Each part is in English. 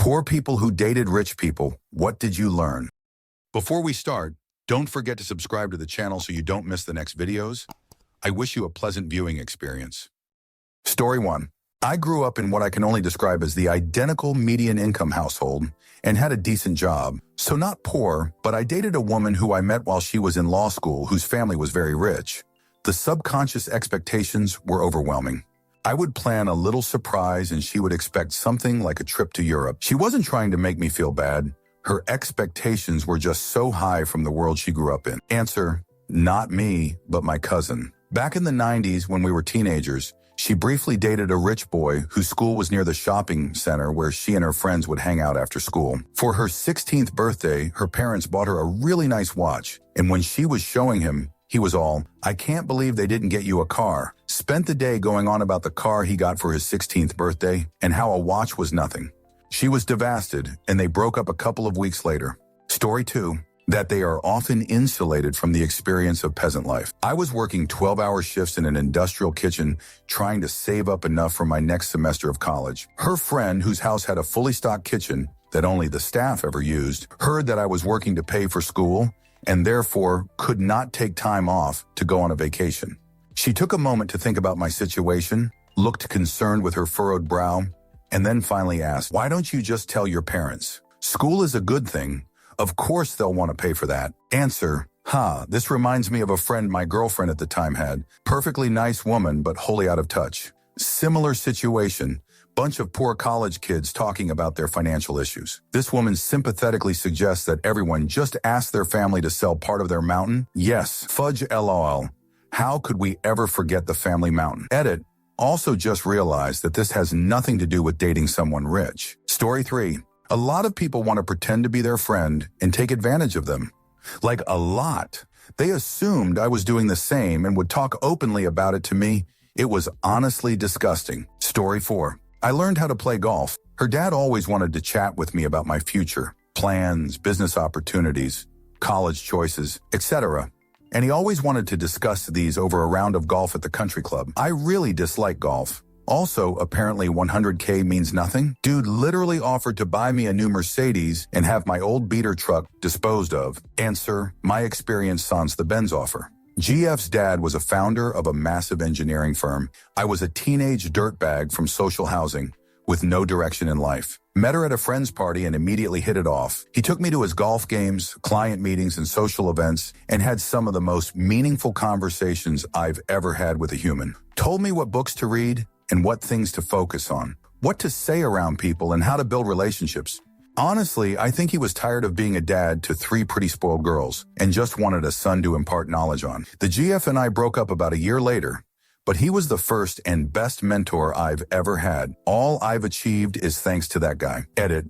Poor people who dated rich people, what did you learn? Before we start, don't forget to subscribe to the channel so you don't miss the next videos. I wish you a pleasant viewing experience. Story 1. I grew up in what I can only describe as the identical median income household and had a decent job. So not poor, but I dated a woman who I met while she was in law school whose family was very rich. The subconscious expectations were overwhelming. I would plan a little surprise and she would expect something like a trip to Europe. She wasn't trying to make me feel bad. Her expectations were just so high from the world she grew up in. Answer, not me, but my cousin. Back in the 90s when we were teenagers, she briefly dated a rich boy whose school was near the shopping center where she and her friends would hang out after school. For her 16th birthday, her parents bought her a really nice watch, and when she was showing him, he was all, "I can't believe they didn't get you a car." Spent the day going on about the car he got for his 16th birthday and how a watch was nothing. She was devastated, and they broke up a couple of weeks later. Story 2. That they are often insulated from the experience of peasant life. I was working 12-hour shifts in an industrial kitchen trying to save up enough for my next semester of college. Her friend, whose house had a fully stocked kitchen that only the staff ever used, heard that I was working to pay for school and therefore could not take time off to go on a vacation. She took a moment to think about my situation, looked concerned with her furrowed brow, and then finally asked, "Why don't you just tell your parents? School is a good thing. Of course they'll want to pay for that." Answer, this reminds me of a friend my girlfriend at the time had. Perfectly nice woman, but wholly out of touch. Similar situation, bunch of poor college kids talking about their financial issues. This woman sympathetically suggests that everyone just ask their family to sell part of their mountain. Yes, fudge LOL. How could we ever forget the family mountain? Edit, also just realized that this has nothing to do with dating someone rich. Story 3. A lot of people want to pretend to be their friend and take advantage of them. Like a lot. They assumed I was doing the same and would talk openly about it to me. It was honestly disgusting. Story 4. I learned how to play golf. Her dad always wanted to chat with me about my future, plans, business opportunities, college choices, etc. And he always wanted to discuss these over a round of golf at the country club. I really dislike golf. Also, apparently 100K means nothing. Dude literally offered to buy me a new Mercedes and have my old beater truck disposed of. Answer, my experience sans the Benz offer. GF's dad was a founder of a massive engineering firm. I was a teenage dirtbag from social housing with no direction in life. Met her at a friend's party and immediately hit it off. He took me to his golf games, client meetings, and social events and had some of the most meaningful conversations I've ever had with a human. Told me what books to read and what things to focus on, what to say around people, and how to build relationships. Honestly, I think he was tired of being a dad to 3 pretty spoiled girls and just wanted a son to impart knowledge on. The GF and I broke up about a year later, but he was the first and best mentor I've ever had. All I've achieved is thanks to that guy. Edit,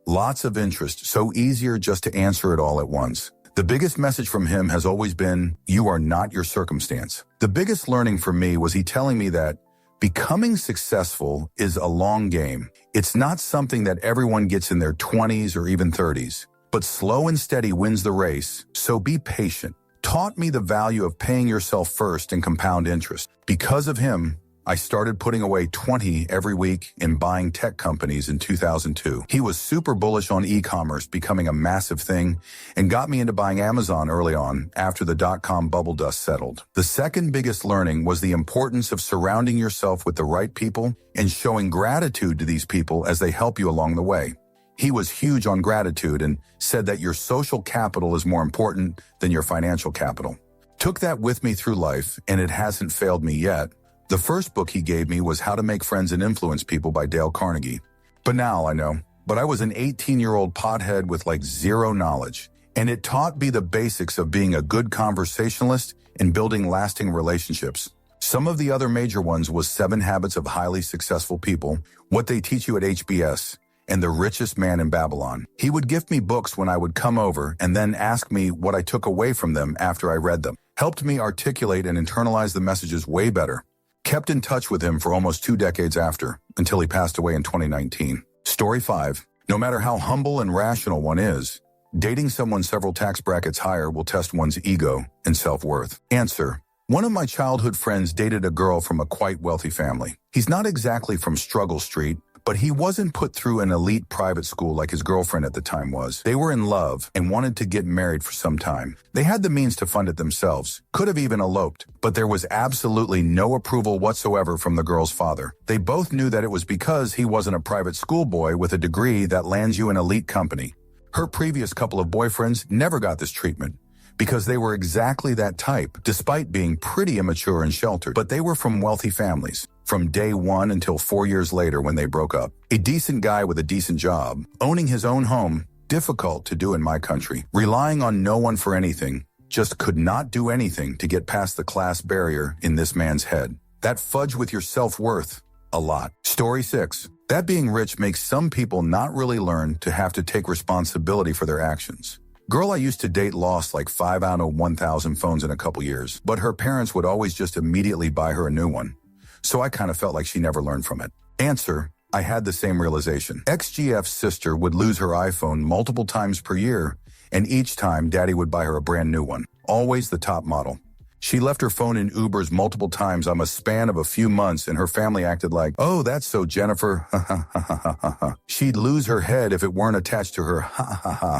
lots of interest, so easier just to answer it all at once. The biggest message from him has always been, you are not your circumstance. The biggest learning for me was he telling me that becoming successful is a long game. It's not something that everyone gets in their 20s or even 30s, but slow and steady wins the race, so be patient. Taught me the value of paying yourself first and compound interest. Because of him, I started putting away $20 every week in buying tech companies in 2002. He was super bullish on e-commerce becoming a massive thing and got me into buying Amazon early on after the dot-com bubble dust settled. The second biggest learning was the importance of surrounding yourself with the right people and showing gratitude to these people as they help you along the way. He was huge on gratitude and said that your social capital is more important than your financial capital. Took that with me through life, and it hasn't failed me yet. The first book he gave me was How to Make Friends and Influence People by Dale Carnegie. Banal, I know, but I was an 18-year-old pothead with like zero knowledge, and it taught me the basics of being a good conversationalist and building lasting relationships. Some of the other major ones was 7 Habits of Highly Successful People, What They Teach You at HBS, and The Richest Man in Babylon. He would gift me books when I would come over and then ask me what I took away from them after I read them. Helped me articulate and internalize the messages way better. Kept in touch with him for almost 2 decades after, until he passed away in 2019. Story 5. No matter how humble and rational one is, dating someone several tax brackets higher will test one's ego and self-worth. Answer. One of my childhood friends dated a girl from a quite wealthy family. He's not exactly from Struggle Street, But he wasn't put through an elite private school like his girlfriend at the time was. They were in love and wanted to get married for some time. They had the means to fund it themselves, could have even eloped, but there was absolutely no approval whatsoever from the girl's father. They both knew that it was because he wasn't a private schoolboy with a degree that lands you an elite company. Her previous couple of boyfriends never got this treatment because they were exactly that type, despite being pretty immature and sheltered. But they were from wealthy families, from day one until 4 years later when they broke up. A decent guy with a decent job, owning his own home, difficult to do in my country, relying on no one for anything, just could not do anything to get past the class barrier in this man's head. That fudge with your self-worth, a lot. Story 6. That being rich makes some people not really learn to have to take responsibility for their actions. Girl I used to date lost like 5 out of 1,000 phones in a couple years, but her parents would always just immediately buy her a new one. So I kind of felt like she never learned from it. Answer: I had the same realization. XGF's sister would lose her iPhone multiple times per year, and each time Daddy would buy her a brand new one, always the top model. She left her phone in Ubers multiple times on a span of a few months, and her family acted like, "Oh, that's so Jennifer." She'd lose her head if it weren't attached to her.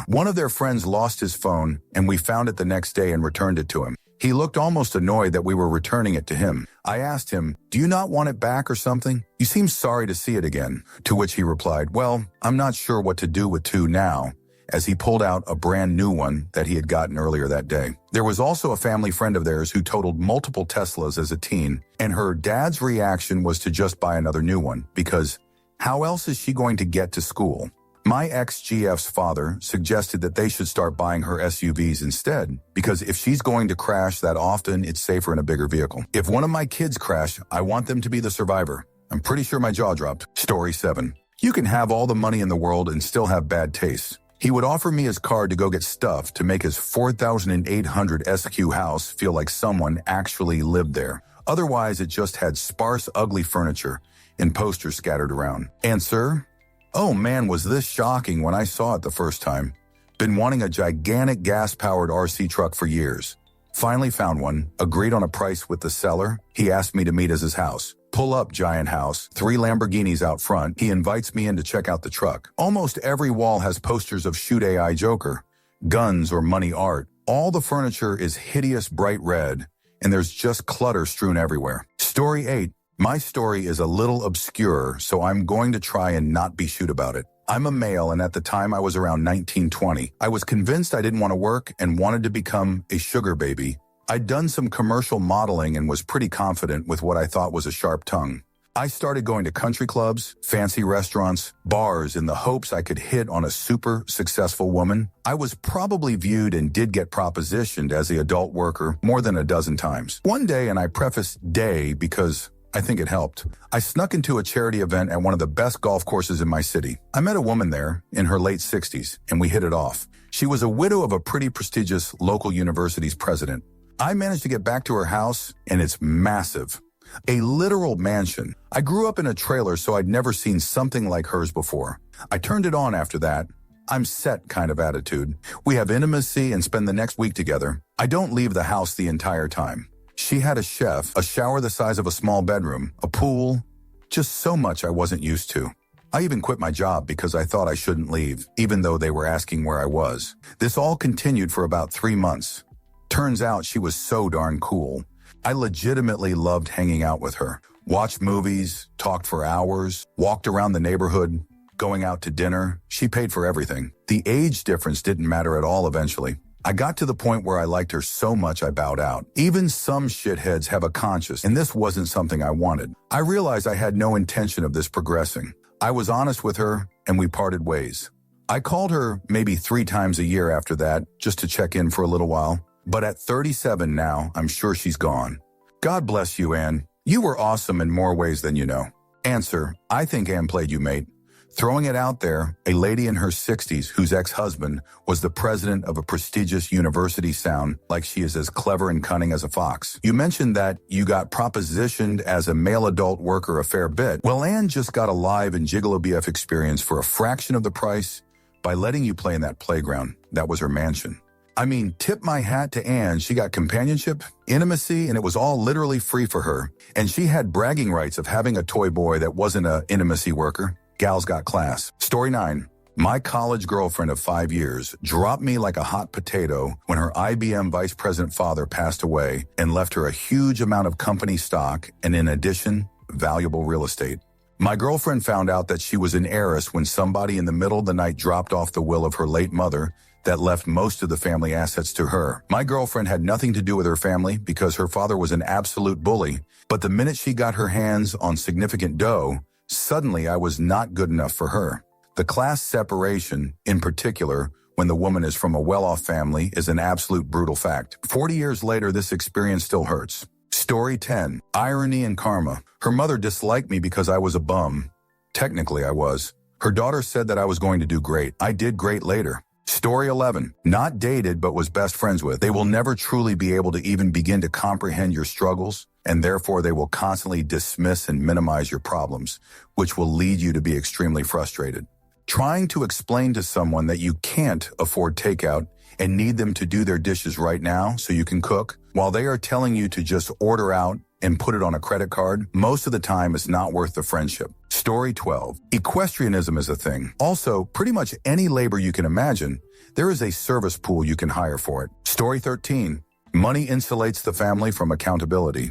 One of their friends lost his phone, and we found it the next day and returned it to him. He looked almost annoyed that we were returning it to him. I asked him, "Do you not want it back or something? You seem sorry to see it again." To which he replied, "Well, I'm not sure what to do with two now," as he pulled out a brand new one that he had gotten earlier that day. There was also a family friend of theirs who totaled multiple Teslas as a teen, and her dad's reaction was to just buy another new one, because how else is she going to get to school? My ex-GF's father suggested that they should start buying her SUVs instead, because if she's going to crash that often, it's safer in a bigger vehicle. If one of my kids crash, I want them to be the survivor. I'm pretty sure my jaw dropped. Story 7. You can have all the money in the world and still have bad taste. He would offer me his card to go get stuff to make his 4,800 SQ house feel like someone actually lived there. Otherwise, it just had sparse, ugly furniture and posters scattered around. Answer: oh man, was this shocking when I saw it the first time. Been wanting a gigantic gas-powered RC truck for years. Finally found one, agreed on a price with the seller. He asked me to meet at his house. Pull up, giant house, 3 Lamborghinis out front. He invites me in to check out the truck. Almost every wall has posters of Shoot AI Joker, guns or money art. All the furniture is hideous bright red, and there's just clutter strewn everywhere. Story 8. My story is a little obscure, so I'm going to try and not be shoot about it. I'm a male, and at the time I was around 19-20. I was convinced I didn't want to work and wanted to become a sugar baby. I'd done some commercial modeling and was pretty confident with what I thought was a sharp tongue. I started going to country clubs, fancy restaurants, bars in the hopes I could hit on a super successful woman. I was probably viewed and did get propositioned as the adult worker more than a dozen times. One day, and I preface day because I think it helped, I snuck into a charity event at one of the best golf courses in my city. I met a woman there in her late 60s, and we hit it off. She was a widow of a pretty prestigious local university's president. I managed to get back to her house, and it's massive. A literal mansion. I grew up in a trailer, so I'd never seen something like hers before. I turned it on after that. I'm set kind of attitude. We have intimacy and spend the next week together. I don't leave the house the entire time. She had a chef, a shower the size of a small bedroom, a pool, just so much I wasn't used to. I even quit my job because I thought I shouldn't leave, even though they were asking where I was. This all continued for about 3 months. Turns out she was so darn cool. I legitimately loved hanging out with her. Watched movies, talked for hours, walked around the neighborhood, going out to dinner. She paid for everything. The age difference didn't matter at all eventually. I got to the point where I liked her so much I bowed out. Even some shitheads have a conscience, and this wasn't something I wanted. I realized I had no intention of this progressing. I was honest with her, and we parted ways. I called her maybe 3 times a year after that, just to check in for a little while. But at 37 now, I'm sure she's gone. God bless you, Anne. You were awesome in more ways than you know. Answer: I think Anne played you, mate. Throwing it out there, a lady in her 60s whose ex-husband was the president of a prestigious university sound like she is as clever and cunning as a fox. You mentioned that you got propositioned as a male adult worker a fair bit. Well, Anne just got a live and Gigolo BF experience for a fraction of the price by letting you play in that playground. That was her mansion. I mean, tip my hat to Anne. She got companionship, intimacy, and it was all literally free for her. And she had bragging rights of having a toy boy that wasn't an intimacy worker. Gals got class. Story 9. My college girlfriend of 5 years dropped me like a hot potato when her IBM vice president father passed away and left her a huge amount of company stock and, in addition, valuable real estate. My girlfriend found out that she was an heiress when somebody in the middle of the night dropped off the will of her late mother that left most of the family assets to her. My girlfriend had nothing to do with her family because her father was an absolute bully, but the minute she got her hands on significant dough, suddenly I was not good enough for her. The class separation, in particular, when the woman is from a well-off family, is an absolute brutal fact. 40 years later, this experience still hurts. Story 10. Irony and karma. Her mother disliked me because I was a bum. Technically, I was. Her daughter said that I was going to do great. I did great later. Story 11. Not dated, but was best friends with. They will never truly be able to even begin to comprehend your struggles, and therefore they will constantly dismiss and minimize your problems, which will lead you to be extremely frustrated. Trying to explain to someone that you can't afford takeout and need them to do their dishes right now so you can cook, while they are telling you to just order out and put it on a credit card, most of the time it's not worth the friendship. Story 12. Equestrianism is a thing. Also, pretty much any labor you can imagine, there is a service pool you can hire for it. Story 13. Money insulates the family from accountability.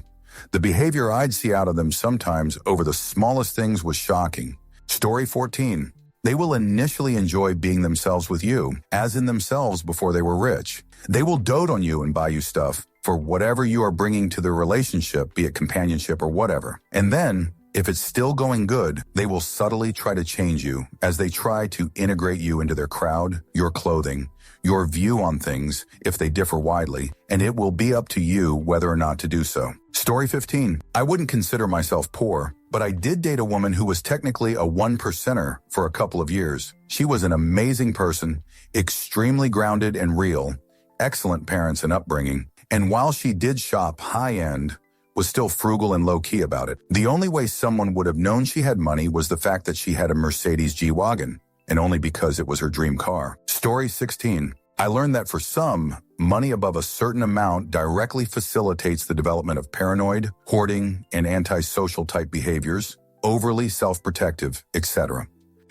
The behavior I'd see out of them sometimes over the smallest things was shocking. Story 14. They will initially enjoy being themselves with you, as in themselves before they were rich. They will dote on you and buy you stuff for whatever you are bringing to the relationship, be it companionship or whatever. And then, if it's still going good, they will subtly try to change you as they try to integrate you into their crowd, your clothing, your view on things if they differ widely, and it will be up to you whether or not to do so. Story 15. I wouldn't consider myself poor, but I did date a woman who was technically a one-percenter for a couple of years. She was an amazing person, extremely grounded and real, excellent parents and upbringing, and while she did shop high-end, was still frugal and low-key about it. The only way someone would have known she had money was the fact that she had a Mercedes G-Wagon, and only because it was her dream car. Story 16. I learned that for some, money above a certain amount directly facilitates the development of paranoid, hoarding, and antisocial type behaviors, overly self-protective, etc.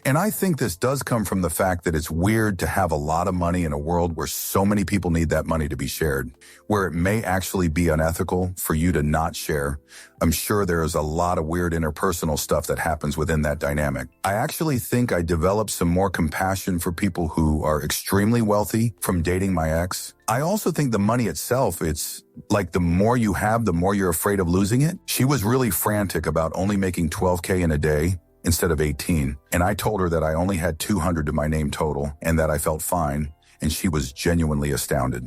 And I think this does come from the fact that it's weird to have a lot of money in a world where so many people need that money to be shared, where it may actually be unethical for you to not share. I'm sure there is a lot of weird interpersonal stuff that happens within that dynamic. I actually think I developed some more compassion for people who are extremely wealthy from dating my ex. I also think the money itself, it's like the more you have, the more you're afraid of losing it. She was really frantic about only making $12K in a day instead of 18. And I told her that I only had 200 to my name total and that I felt fine. And she was genuinely astounded.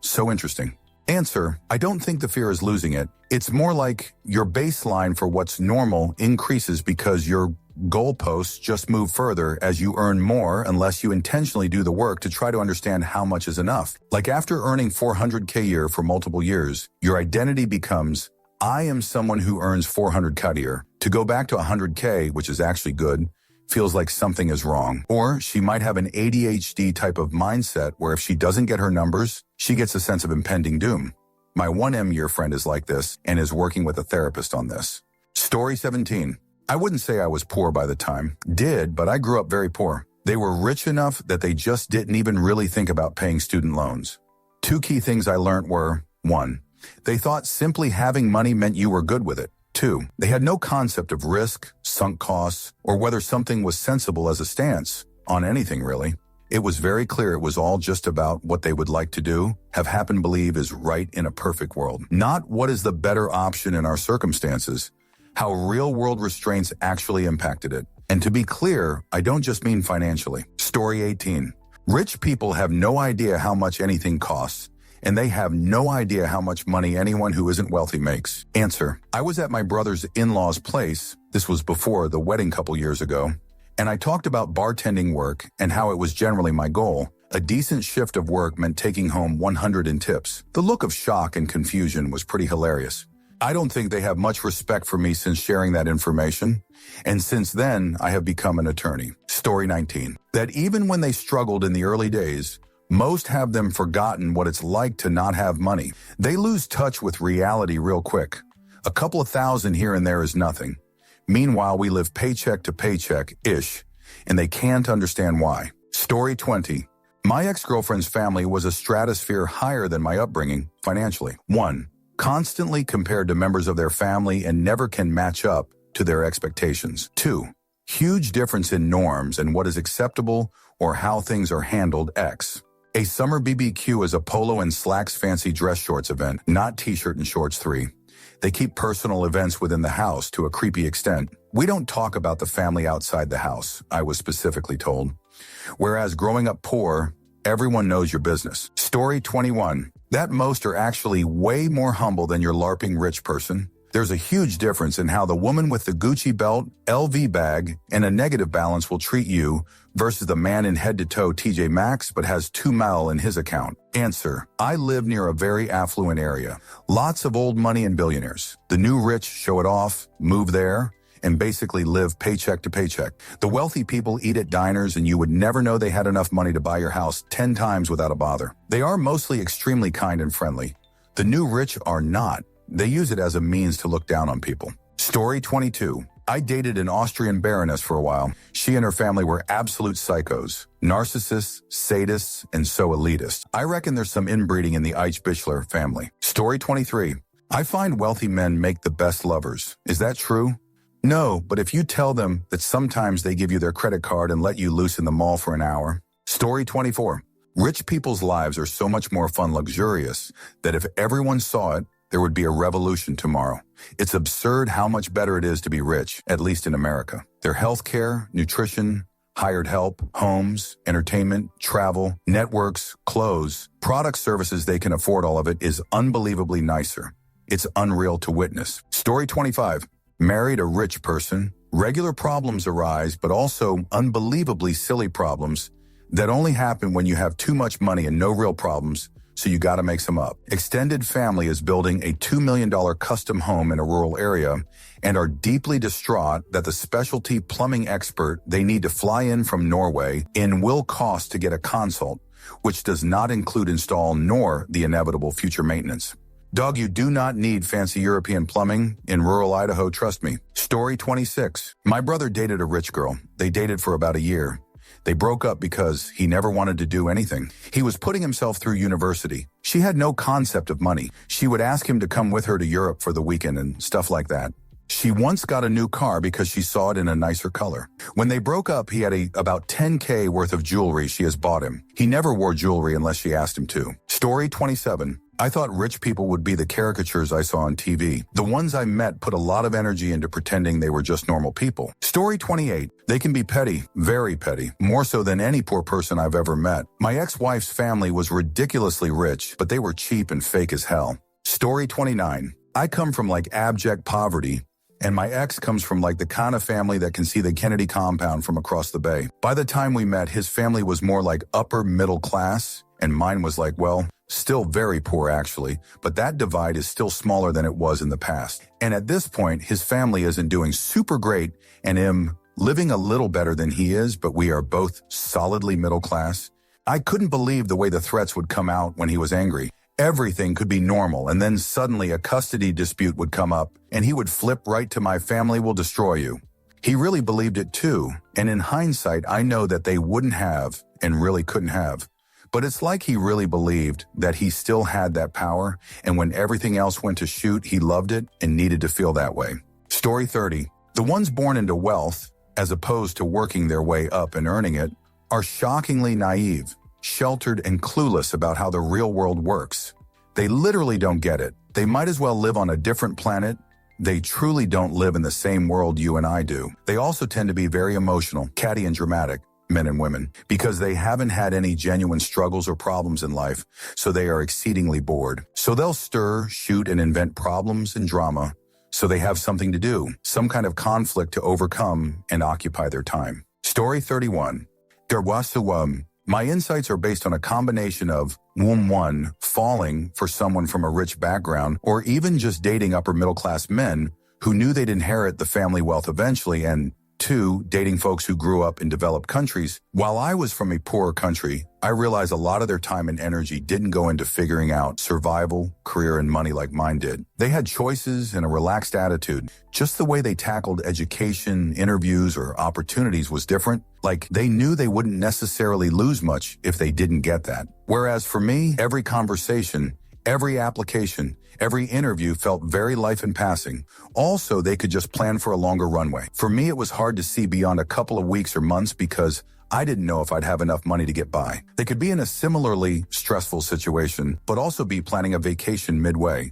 So interesting. Answer, I don't think the fear is losing it. It's more like your baseline for what's normal increases because your goalposts just move further as you earn more unless you intentionally do the work to try to understand how much is enough. Like after earning 400K a year for multiple years, your identity becomes, I am someone who earns 400K a year. To go back to 100K, which is actually good, feels like something is wrong. Or she might have an ADHD type of mindset where if she doesn't get her numbers, she gets a sense of impending doom. My 1M year friend is like this and is working with a therapist on this. Story 17. I wouldn't say I was poor by the time. Did, but I grew up very poor. They were rich enough that they just didn't even really think about paying student loans. Two key things I learned were, 1, they thought simply having money meant you were good with it. 2, they had no concept of risk, sunk costs, or whether something was sensible as a stance on anything really. It was very clear it was all just about what they would like to do, have happen believe is right in a perfect world. Not what is the better option in our circumstances, how real-world restraints actually impacted it. And to be clear, I don't just mean financially. Story 18. Rich people have no idea how much anything costs, and they have no idea how much money anyone who isn't wealthy makes. Answer, I was at my brother's in-laws' place, this was before the wedding couple years ago, and I talked about bartending work and how it was generally my goal. A decent shift of work meant taking home 100 in tips. The look of shock and confusion was pretty hilarious. I don't think they have much respect for me since sharing that information, and since then, I have become an attorney. Story 19. That even when they struggled in the early days, most have them forgotten what it's like to not have money. They lose touch with reality real quick. A couple of thousand here and there is nothing. Meanwhile, we live paycheck to paycheck-ish, and they can't understand why. Story 20. My ex-girlfriend's family was a stratosphere higher than my upbringing financially. 1. Constantly compared to members of their family and never can match up to their expectations. 2. Huge difference in norms and what is acceptable or how things are handled. X. A summer BBQ is a polo and slacks fancy dress shorts event, not t-shirt and shorts. 3. They keep personal events within the house to a creepy extent. We don't talk about the family outside the house, I was specifically told. Whereas growing up poor, everyone knows your business. Story 21. That most are actually way more humble than your LARPing rich person. There's a huge difference in how the woman with the Gucci belt, LV bag, and a negative balance will treat you versus the man in head-to-toe TJ Maxx but has $2 million in his account. Answer. I live near a very affluent area. Lots of old money and billionaires. The new rich show it off, move there, and basically live paycheck to paycheck. The wealthy people eat at diners and you would never know they had enough money to buy your house 10 times without a bother. They are mostly extremely kind and friendly. The new rich are not. They use it as a means to look down on people. Story 22. I dated an Austrian baroness for a while. She and her family were absolute psychos, narcissists, sadists, and so elitist. I reckon there's some inbreeding in the Eichbichler family. Story 23. I find wealthy men make the best lovers. Is that true? No, but if you tell them that sometimes they give you their credit card and let you loose in the mall for an hour. Story 24. Rich people's lives are so much more fun, luxurious, that if everyone saw it, there would be a revolution tomorrow. It's absurd how much better it is to be rich, at least in America. Their healthcare, nutrition, hired help, homes, entertainment, travel, networks, clothes, product, services, they can afford all of it is unbelievably nicer. It's unreal to witness. Story 25. Married a rich person. Regular problems arise, but also unbelievably silly problems that only happen when you have too much money and no real problems, so you gotta make some up. Extended family is building a $2 million custom home in a rural area and are deeply distraught that the specialty plumbing expert they need to fly in from Norway will cost to get a consult, which does not include install nor the inevitable future maintenance. Dog, you do not need fancy European plumbing in rural Idaho, trust me. Story 26. My brother dated a rich girl. They dated for about a year. They broke up because he never wanted to do anything. He was putting himself through university. She had no concept of money. She would ask him to come with her to Europe for the weekend and stuff like that. She once got a new car because she saw it in a nicer color. When they broke up, he had about $10K worth of jewelry she has bought him. He never wore jewelry unless she asked him to. Story 27. I thought rich people would be the caricatures I saw on TV. The ones I met put a lot of energy into pretending they were just normal people. Story 28. They can be petty, very petty, more so than any poor person I've ever met. My ex-wife's family was ridiculously rich, but they were cheap and fake as hell. Story 29. I come from like abject poverty, and my ex comes from like the kind of family that can see the Kennedy compound from across the bay. By the time we met, his family was more like upper middle class, and mine was like, well, still very poor actually, but that divide is still smaller than it was in the past. And at this point, his family isn't doing super great and him living a little better than he is, but we are both solidly middle class. I couldn't believe the way the threats would come out when he was angry. Everything could be normal, and then suddenly a custody dispute would come up, and he would flip right to my family will destroy you. He really believed it too, and in hindsight, I know that they wouldn't have and really couldn't have. But it's like he really believed that he still had that power, and when everything else went to shoot, he loved it and needed to feel that way. Story 30. The ones born into wealth, as opposed to working their way up and earning it, are shockingly naive, sheltered, and clueless about how the real world works. They literally don't get it. They might as well live on a different planet. They truly don't live in the same world you and I do. They also tend to be very emotional, catty, and dramatic, men and women, because they haven't had any genuine struggles or problems in life, so they are exceedingly bored. So they'll stir, shoot, and invent problems and drama, so they have something to do, some kind of conflict to overcome and occupy their time. Story 31. My insights are based on a combination of 1, falling for someone from a rich background, or even just dating upper middle class men who knew they'd inherit the family wealth eventually, and 2, dating folks who grew up in developed countries. While I was from a poorer country, I realized a lot of their time and energy didn't go into figuring out survival, career, and money like mine did. They had choices and a relaxed attitude. Just the way they tackled education, interviews, or opportunities was different. Like, they knew they wouldn't necessarily lose much if they didn't get that. Whereas for me, every conversation, every application, every interview felt very life in passing. Also, they could just plan for a longer runway. For me, it was hard to see beyond a couple of weeks or months because I didn't know if I'd have enough money to get by. They could be in a similarly stressful situation, but also be planning a vacation midway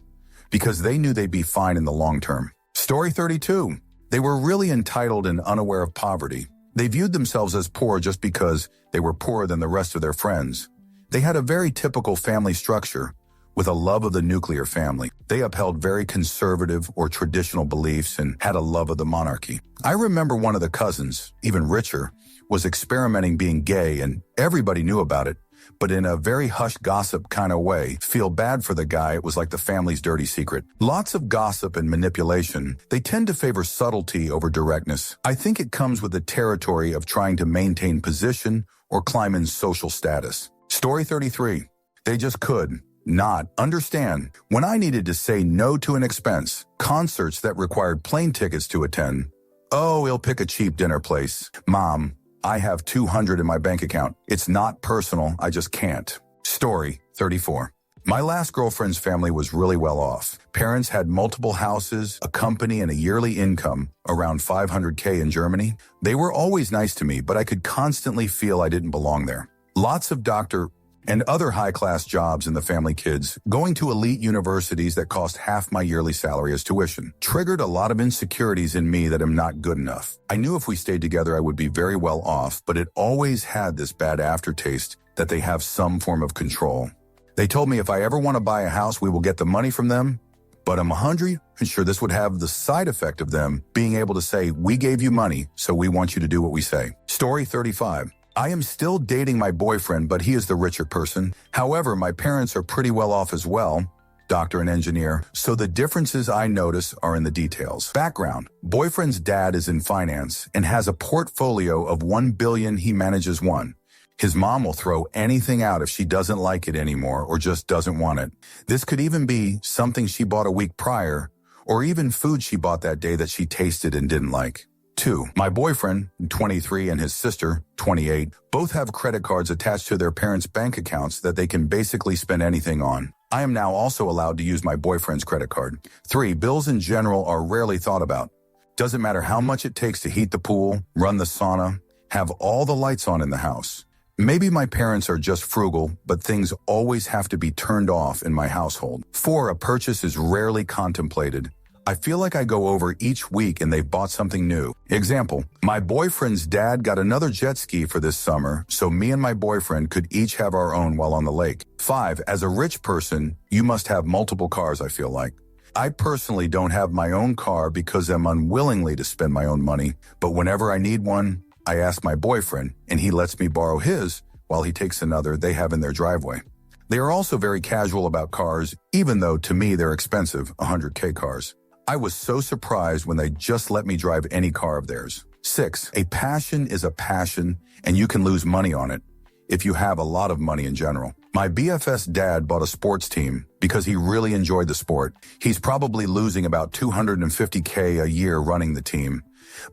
because they knew they'd be fine in the long term. Story 32. They were really entitled and unaware of poverty. They viewed themselves as poor just because they were poorer than the rest of their friends. They had a very typical family structure, with a love of the nuclear family. They upheld very conservative or traditional beliefs and had a love of the monarchy. I remember one of the cousins, even richer, was experimenting being gay and everybody knew about it, but in a very hushed gossip kind of way. Feel bad for the guy, it was like the family's dirty secret. Lots of gossip and manipulation. They tend to favor subtlety over directness. I think it comes with the territory of trying to maintain position or climb in social status. Story 33. They just could not understand. When I needed to say no to an expense, concerts that required plane tickets to attend, oh, he'll pick a cheap dinner place. Mom, I have $200 in my bank account. It's not personal, I just can't. Story 34. My last girlfriend's family was really well off. Parents had multiple houses, a company, and a yearly income, around $500K in Germany. They were always nice to me, but I could constantly feel I didn't belong there. Lots of doctor and other high-class jobs in the family kids, going to elite universities that cost half my yearly salary as tuition, triggered a lot of insecurities in me that I'm not good enough. I knew if we stayed together I would be very well off, but it always had this bad aftertaste that they have some form of control. They told me if I ever want to buy a house, we will get the money from them, but I'm 100% sure this would have the side effect of them being able to say, we gave you money, so we want you to do what we say. Story 35. I am still dating my boyfriend, but he is the richer person. However, my parents are pretty well off as well, doctor and engineer, so the differences I notice are in the details. Background. Boyfriend's dad is in finance and has a portfolio of $1 billion. He manages one. His mom will throw anything out if she doesn't like it anymore or just doesn't want it. This could even be something she bought a week prior, or even food she bought that day that she tasted and didn't like. 2. My boyfriend, 23, and his sister, 28, both have credit cards attached to their parents' bank accounts that they can basically spend anything on. I am now also allowed to use my boyfriend's credit card. 3. Bills in general are rarely thought about. Doesn't matter how much it takes to heat the pool, run the sauna, have all the lights on in the house. Maybe my parents are just frugal, but things always have to be turned off in my household. 4. A purchase is rarely contemplated. I feel like I go over each week and they've bought something new. Example, my boyfriend's dad got another jet ski for this summer, so me and my boyfriend could each have our own while on the lake. 5. As a rich person, you must have multiple cars, I feel like. I personally don't have my own car because I'm unwillingly to spend my own money, but whenever I need one, I ask my boyfriend, and he lets me borrow his while he takes another they have in their driveway. They are also very casual about cars, even though to me they're expensive, $100K cars. I was so surprised when they just let me drive any car of theirs. 6. A passion is a passion, and you can lose money on it if you have a lot of money in general. My BFF's dad bought a sports team because he really enjoyed the sport. He's probably losing about $250K a year running the team.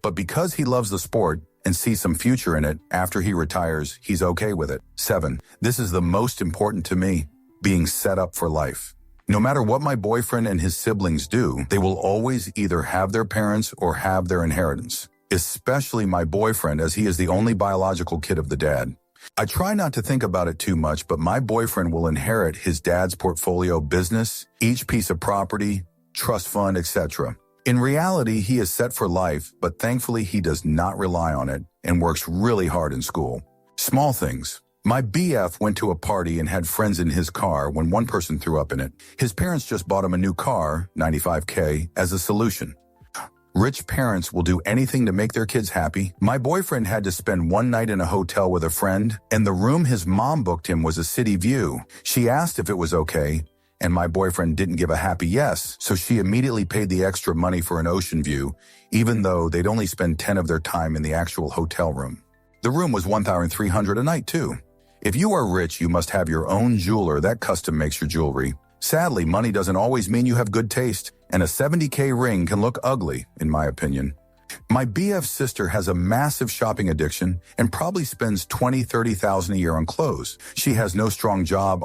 But because he loves the sport and sees some future in it, after he retires, he's okay with it. 7. This is the most important to me, being set up for life. No matter what my boyfriend and his siblings do, they will always either have their parents or have their inheritance, especially my boyfriend, as he is the only biological kid of the dad. I try not to think about it too much, but my boyfriend will inherit his dad's portfolio business, each piece of property, trust fund, etc. In reality, he is set for life, but thankfully he does not rely on it and works really hard in school. Small things. My BF went to a party and had friends in his car when one person threw up in it. His parents just bought him a new car, $95K, as a solution. Rich parents will do anything to make their kids happy. My boyfriend had to spend one night in a hotel with a friend, and the room his mom booked him was a city view. She asked if it was okay, and my boyfriend didn't give a happy yes, so she immediately paid the extra money for an ocean view, even though they'd only spend 10 of their time in the actual hotel room. The room was $1,300 a night too. If you are rich, you must have your own jeweler that custom makes your jewelry. Sadly, money doesn't always mean you have good taste, and a $70K ring can look ugly, in my opinion. My BF's sister has a massive shopping addiction and probably spends $20,000–$30,000 a year on clothes. She has no strong job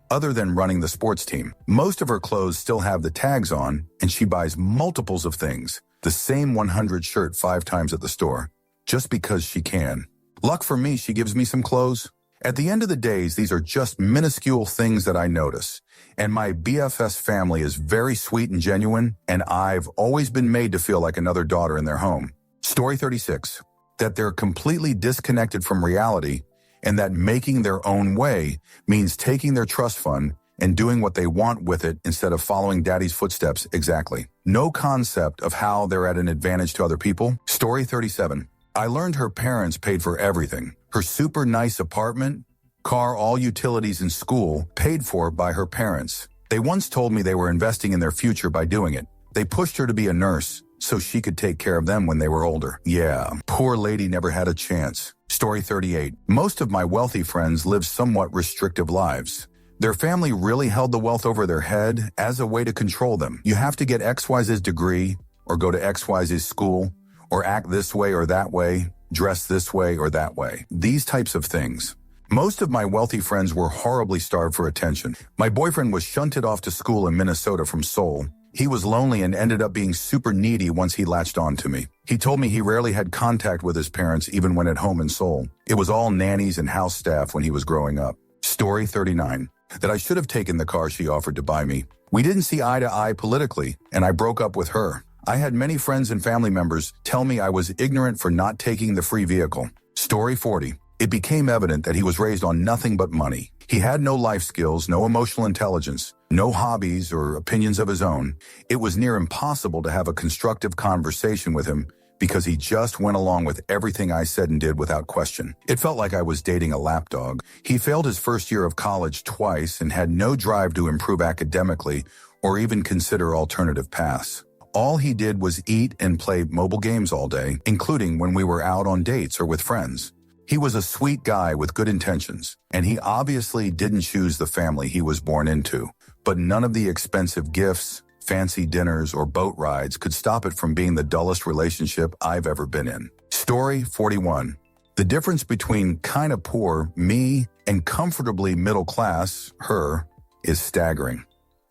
other than running the sports team. Most of her clothes still have the tags on, and she buys multiples of things, the same 100 shirt 5 times at the store, just because she can. Luck for me, she gives me some clothes. At the end of the days, these are just minuscule things that I notice. And my BFS family is very sweet and genuine, and I've always been made to feel like another daughter in their home. Story 36, that they're completely disconnected from reality, and that making their own way means taking their trust fund and doing what they want with it instead of following daddy's footsteps exactly. No concept of how they're at an advantage to other people. Story 37. I learned her parents paid for everything. Her super nice apartment, car, all utilities in school, paid for by her parents. They once told me they were investing in their future by doing it. They pushed her to be a nurse so she could take care of them when they were older. Yeah, poor lady never had a chance. Story 38. Most of my wealthy friends live somewhat restrictive lives. Their family really held the wealth over their head as a way to control them. You have to get XYZ's degree, or go to XYZ's school, or act this way or that way, dress this way or that way. These types of things. Most of my wealthy friends were horribly starved for attention. My boyfriend was shunted off to school in Minnesota from Seoul. He was lonely and ended up being super needy once he latched on to me. He told me he rarely had contact with his parents even when at home in Seoul. It was all nannies and house staff when he was growing up. Story 39. That I should have taken the car she offered to buy me. We didn't see eye to eye politically, and I broke up with her. I had many friends and family members tell me I was ignorant for not taking the free vehicle. Story 40. It became evident that he was raised on nothing but money. He had no life skills, no emotional intelligence, no hobbies or opinions of his own. It was near impossible to have a constructive conversation with him because he just went along with everything I said and did without question. It felt like I was dating a lapdog. He failed his first year of college twice and had no drive to improve academically or even consider alternative paths. All he did was eat and play mobile games all day, including when we were out on dates or with friends. He was a sweet guy with good intentions, and he obviously didn't choose the family he was born into. But none of the expensive gifts, fancy dinners, or boat rides could stop it from being the dullest relationship I've ever been in. Story 41. The difference between kinda poor, me, and comfortably middle class, her, is staggering.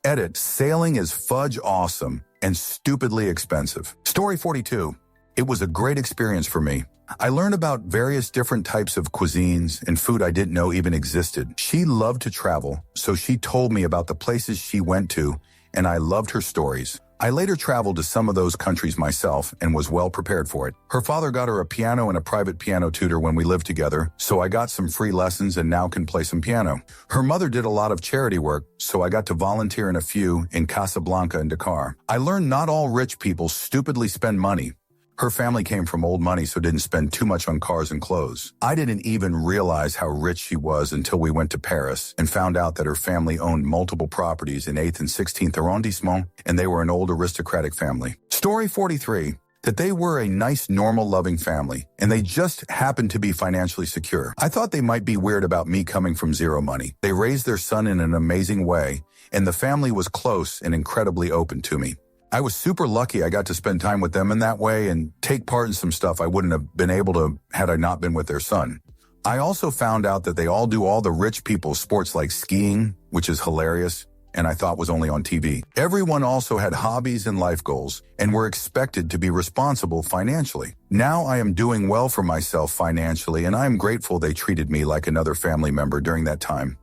Edit, sailing is fudge awesome and stupidly expensive. Story 42. It was a great experience for me. I learned about various different types of cuisines and food I didn't know even existed. She loved to travel, so she told me about the places she went to, and I loved her stories. I later traveled to some of those countries myself and was well prepared for it. Her father got her a piano and a private piano tutor when we lived together, so I got some free lessons and now can play some piano. Her mother did a lot of charity work, so I got to volunteer in a few in Casablanca and Dakar. I learned not all rich people stupidly spend money. Her family came from old money, so didn't spend too much on cars and clothes. I didn't even realize how rich she was until we went to Paris and found out that her family owned multiple properties in 8th and 16th arrondissement, and they were an old aristocratic family. Story 43. That they were a nice, normal, loving family, and they just happened to be financially secure. I thought they might be weird about me coming from zero money. They raised their son in an amazing way, and the family was close and incredibly open to me. I was super lucky I got to spend time with them in that way and take part in some stuff I wouldn't have been able to had I not been with their son. I also found out that they all do all the rich people's sports like skiing, which is hilarious, and I thought was only on TV. Everyone also had hobbies and life goals and were expected to be responsible financially. Now I am doing well for myself financially, and I am grateful they treated me like another family member during that time.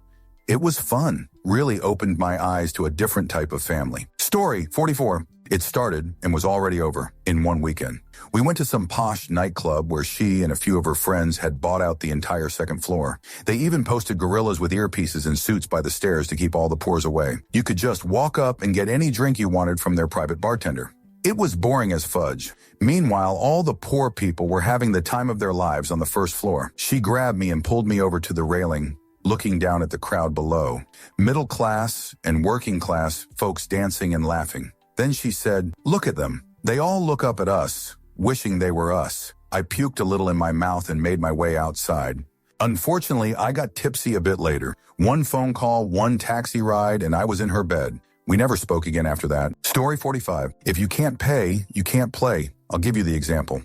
It was fun, really opened my eyes to a different type of family. Story 44. It started and was already over in one weekend. We went to some posh nightclub where she and a few of her friends had bought out the entire second floor. They even posted gorillas with earpieces and suits by the stairs to keep all the pores away. You could just walk up and get any drink you wanted from their private bartender. It was boring as fudge. Meanwhile, all the poor people were having the time of their lives on the first floor. She grabbed me and pulled me over to the railing looking down at the crowd below. Middle class and working class folks dancing and laughing. Then she said, "Look at them. They all look up at us, wishing they were us." I puked a little in my mouth and made my way outside. Unfortunately, I got tipsy a bit later. One phone call, one taxi ride, and I was in her bed. We never spoke again after that. Story 45. If you can't pay, you can't play. I'll give you the example.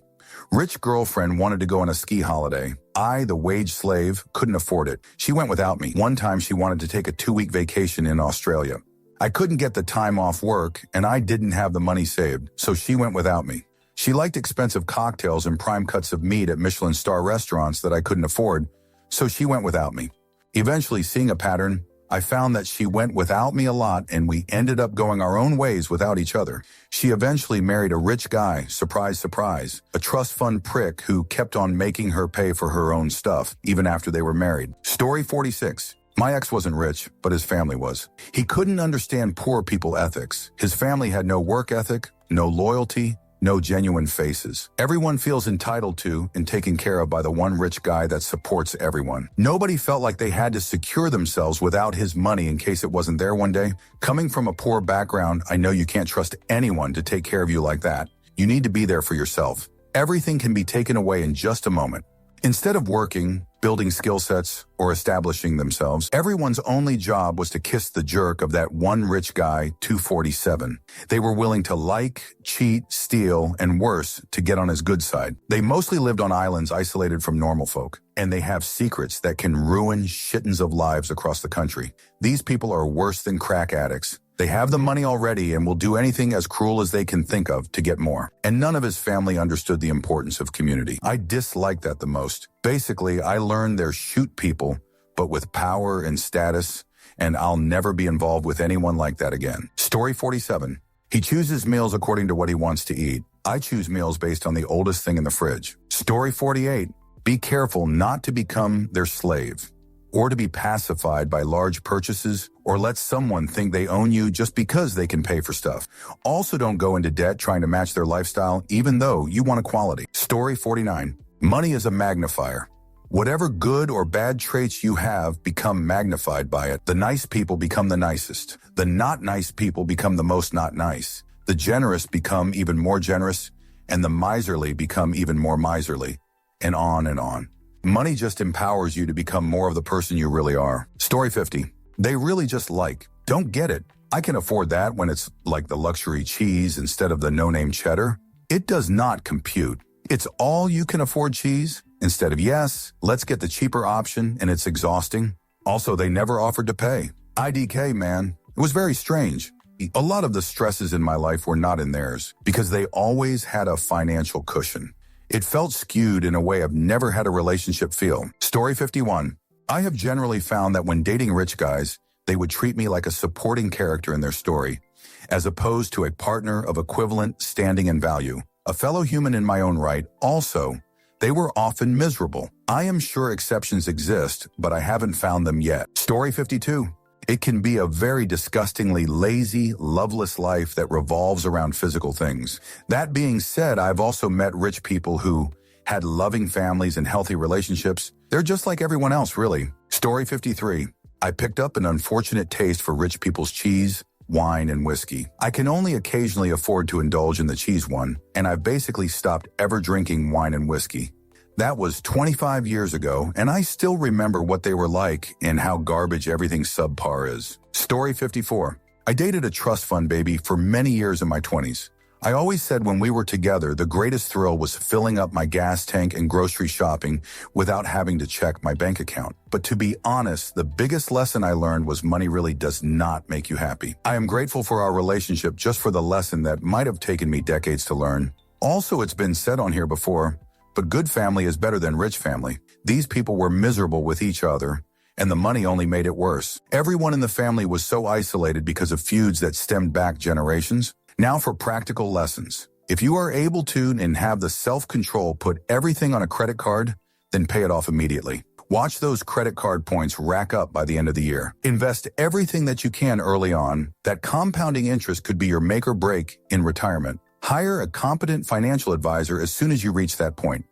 Rich girlfriend wanted to go on a ski holiday. I, the wage slave, couldn't afford it. She went without me. One time she wanted to take a 2-week vacation in Australia. I couldn't get the time off work, and I didn't have the money saved, so she went without me. She liked expensive cocktails and prime cuts of meat at Michelin star restaurants that I couldn't afford, so she went without me. Eventually, seeing a pattern, I found that she went without me a lot and we ended up going our own ways without each other. She eventually married a rich guy, surprise, surprise, a trust fund prick who kept on making her pay for her own stuff, even after they were married. Story 46. My ex wasn't rich, but his family was. He couldn't understand poor people ethics. His family had no work ethic, no loyalty, no genuine faces. Everyone feels entitled to and taken care of by the one rich guy that supports everyone. Nobody felt like they had to secure themselves without his money in case it wasn't there one day. Coming from a poor background, I know you can't trust anyone to take care of you like that. You need to be there for yourself. Everything can be taken away in just a moment. Instead of working, building skill sets, or establishing themselves, everyone's only job was to kiss the jerk of that one rich guy, 247. They were willing to like, cheat, steal, and worse to get on his good side. They mostly lived on islands isolated from normal folk, and they have secrets that can ruin shittens of lives across the country. These people are worse than crack addicts. They have the money already and will do anything as cruel as they can think of to get more. And none of his family understood the importance of community. I dislike that the most. Basically, I learned they're shoot people, but with power and status, and I'll never be involved with anyone like that again. Story 47. He chooses meals according to what he wants to eat. I choose meals based on the oldest thing in the fridge. Story 48. Be careful not to become their slave, or to be pacified by large purchases, or let someone think they own you just because they can pay for stuff. Also, don't go into debt trying to match their lifestyle, even though you want equality. Story 49. Money is a magnifier. Whatever good or bad traits you have become magnified by it. The nice people become the nicest. The not nice people become the most not nice. The generous become even more generous, and the miserly become even more miserly, and on and on. Money just empowers you to become more of the person you really are. Story 50. They really just don't get it. I can afford that when it's like the luxury cheese instead of the no-name cheddar. It does not compute. It's all you can afford cheese instead of yes, let's get the cheaper option, and it's exhausting. Also, they never offered to pay. IDK, man. It was very strange. A lot of the stresses in my life were not in theirs because they always had a financial cushion. It felt skewed in a way I've never had a relationship feel. Story 51. I have generally found that when dating rich guys, they would treat me like a supporting character in their story, as opposed to a partner of equivalent standing and value. A fellow human in my own right. Also, they were often miserable. I am sure exceptions exist, but I haven't found them yet. Story 52. It can be a very disgustingly lazy, loveless life that revolves around physical things. That being said, I've also met rich people who had loving families and healthy relationships. They're just like everyone else, really. Story 53. I picked up an unfortunate taste for rich people's cheese, wine, and whiskey. I can only occasionally afford to indulge in the cheese one, and I've basically stopped ever drinking wine and whiskey. That was 25 years ago, and I still remember what they were like and how garbage everything subpar is. Story 54. I dated a trust fund baby for many years in my 20s. I always said when we were together, the greatest thrill was filling up my gas tank and grocery shopping without having to check my bank account. But to be honest, the biggest lesson I learned was money really does not make you happy. I am grateful for our relationship just for the lesson that might have taken me decades to learn. Also, it's been said on here before, but good family is better than rich family. These people were miserable with each other, and the money only made it worse. Everyone in the family was so isolated because of feuds that stemmed back generations. Now for practical lessons. If you are able to and have the self-control put everything on a credit card, then pay it off immediately. Watch those credit card points rack up by the end of the year. Invest everything that you can early on. That compounding interest could be your make or break in retirement. Hire a competent financial advisor as soon as you reach that point.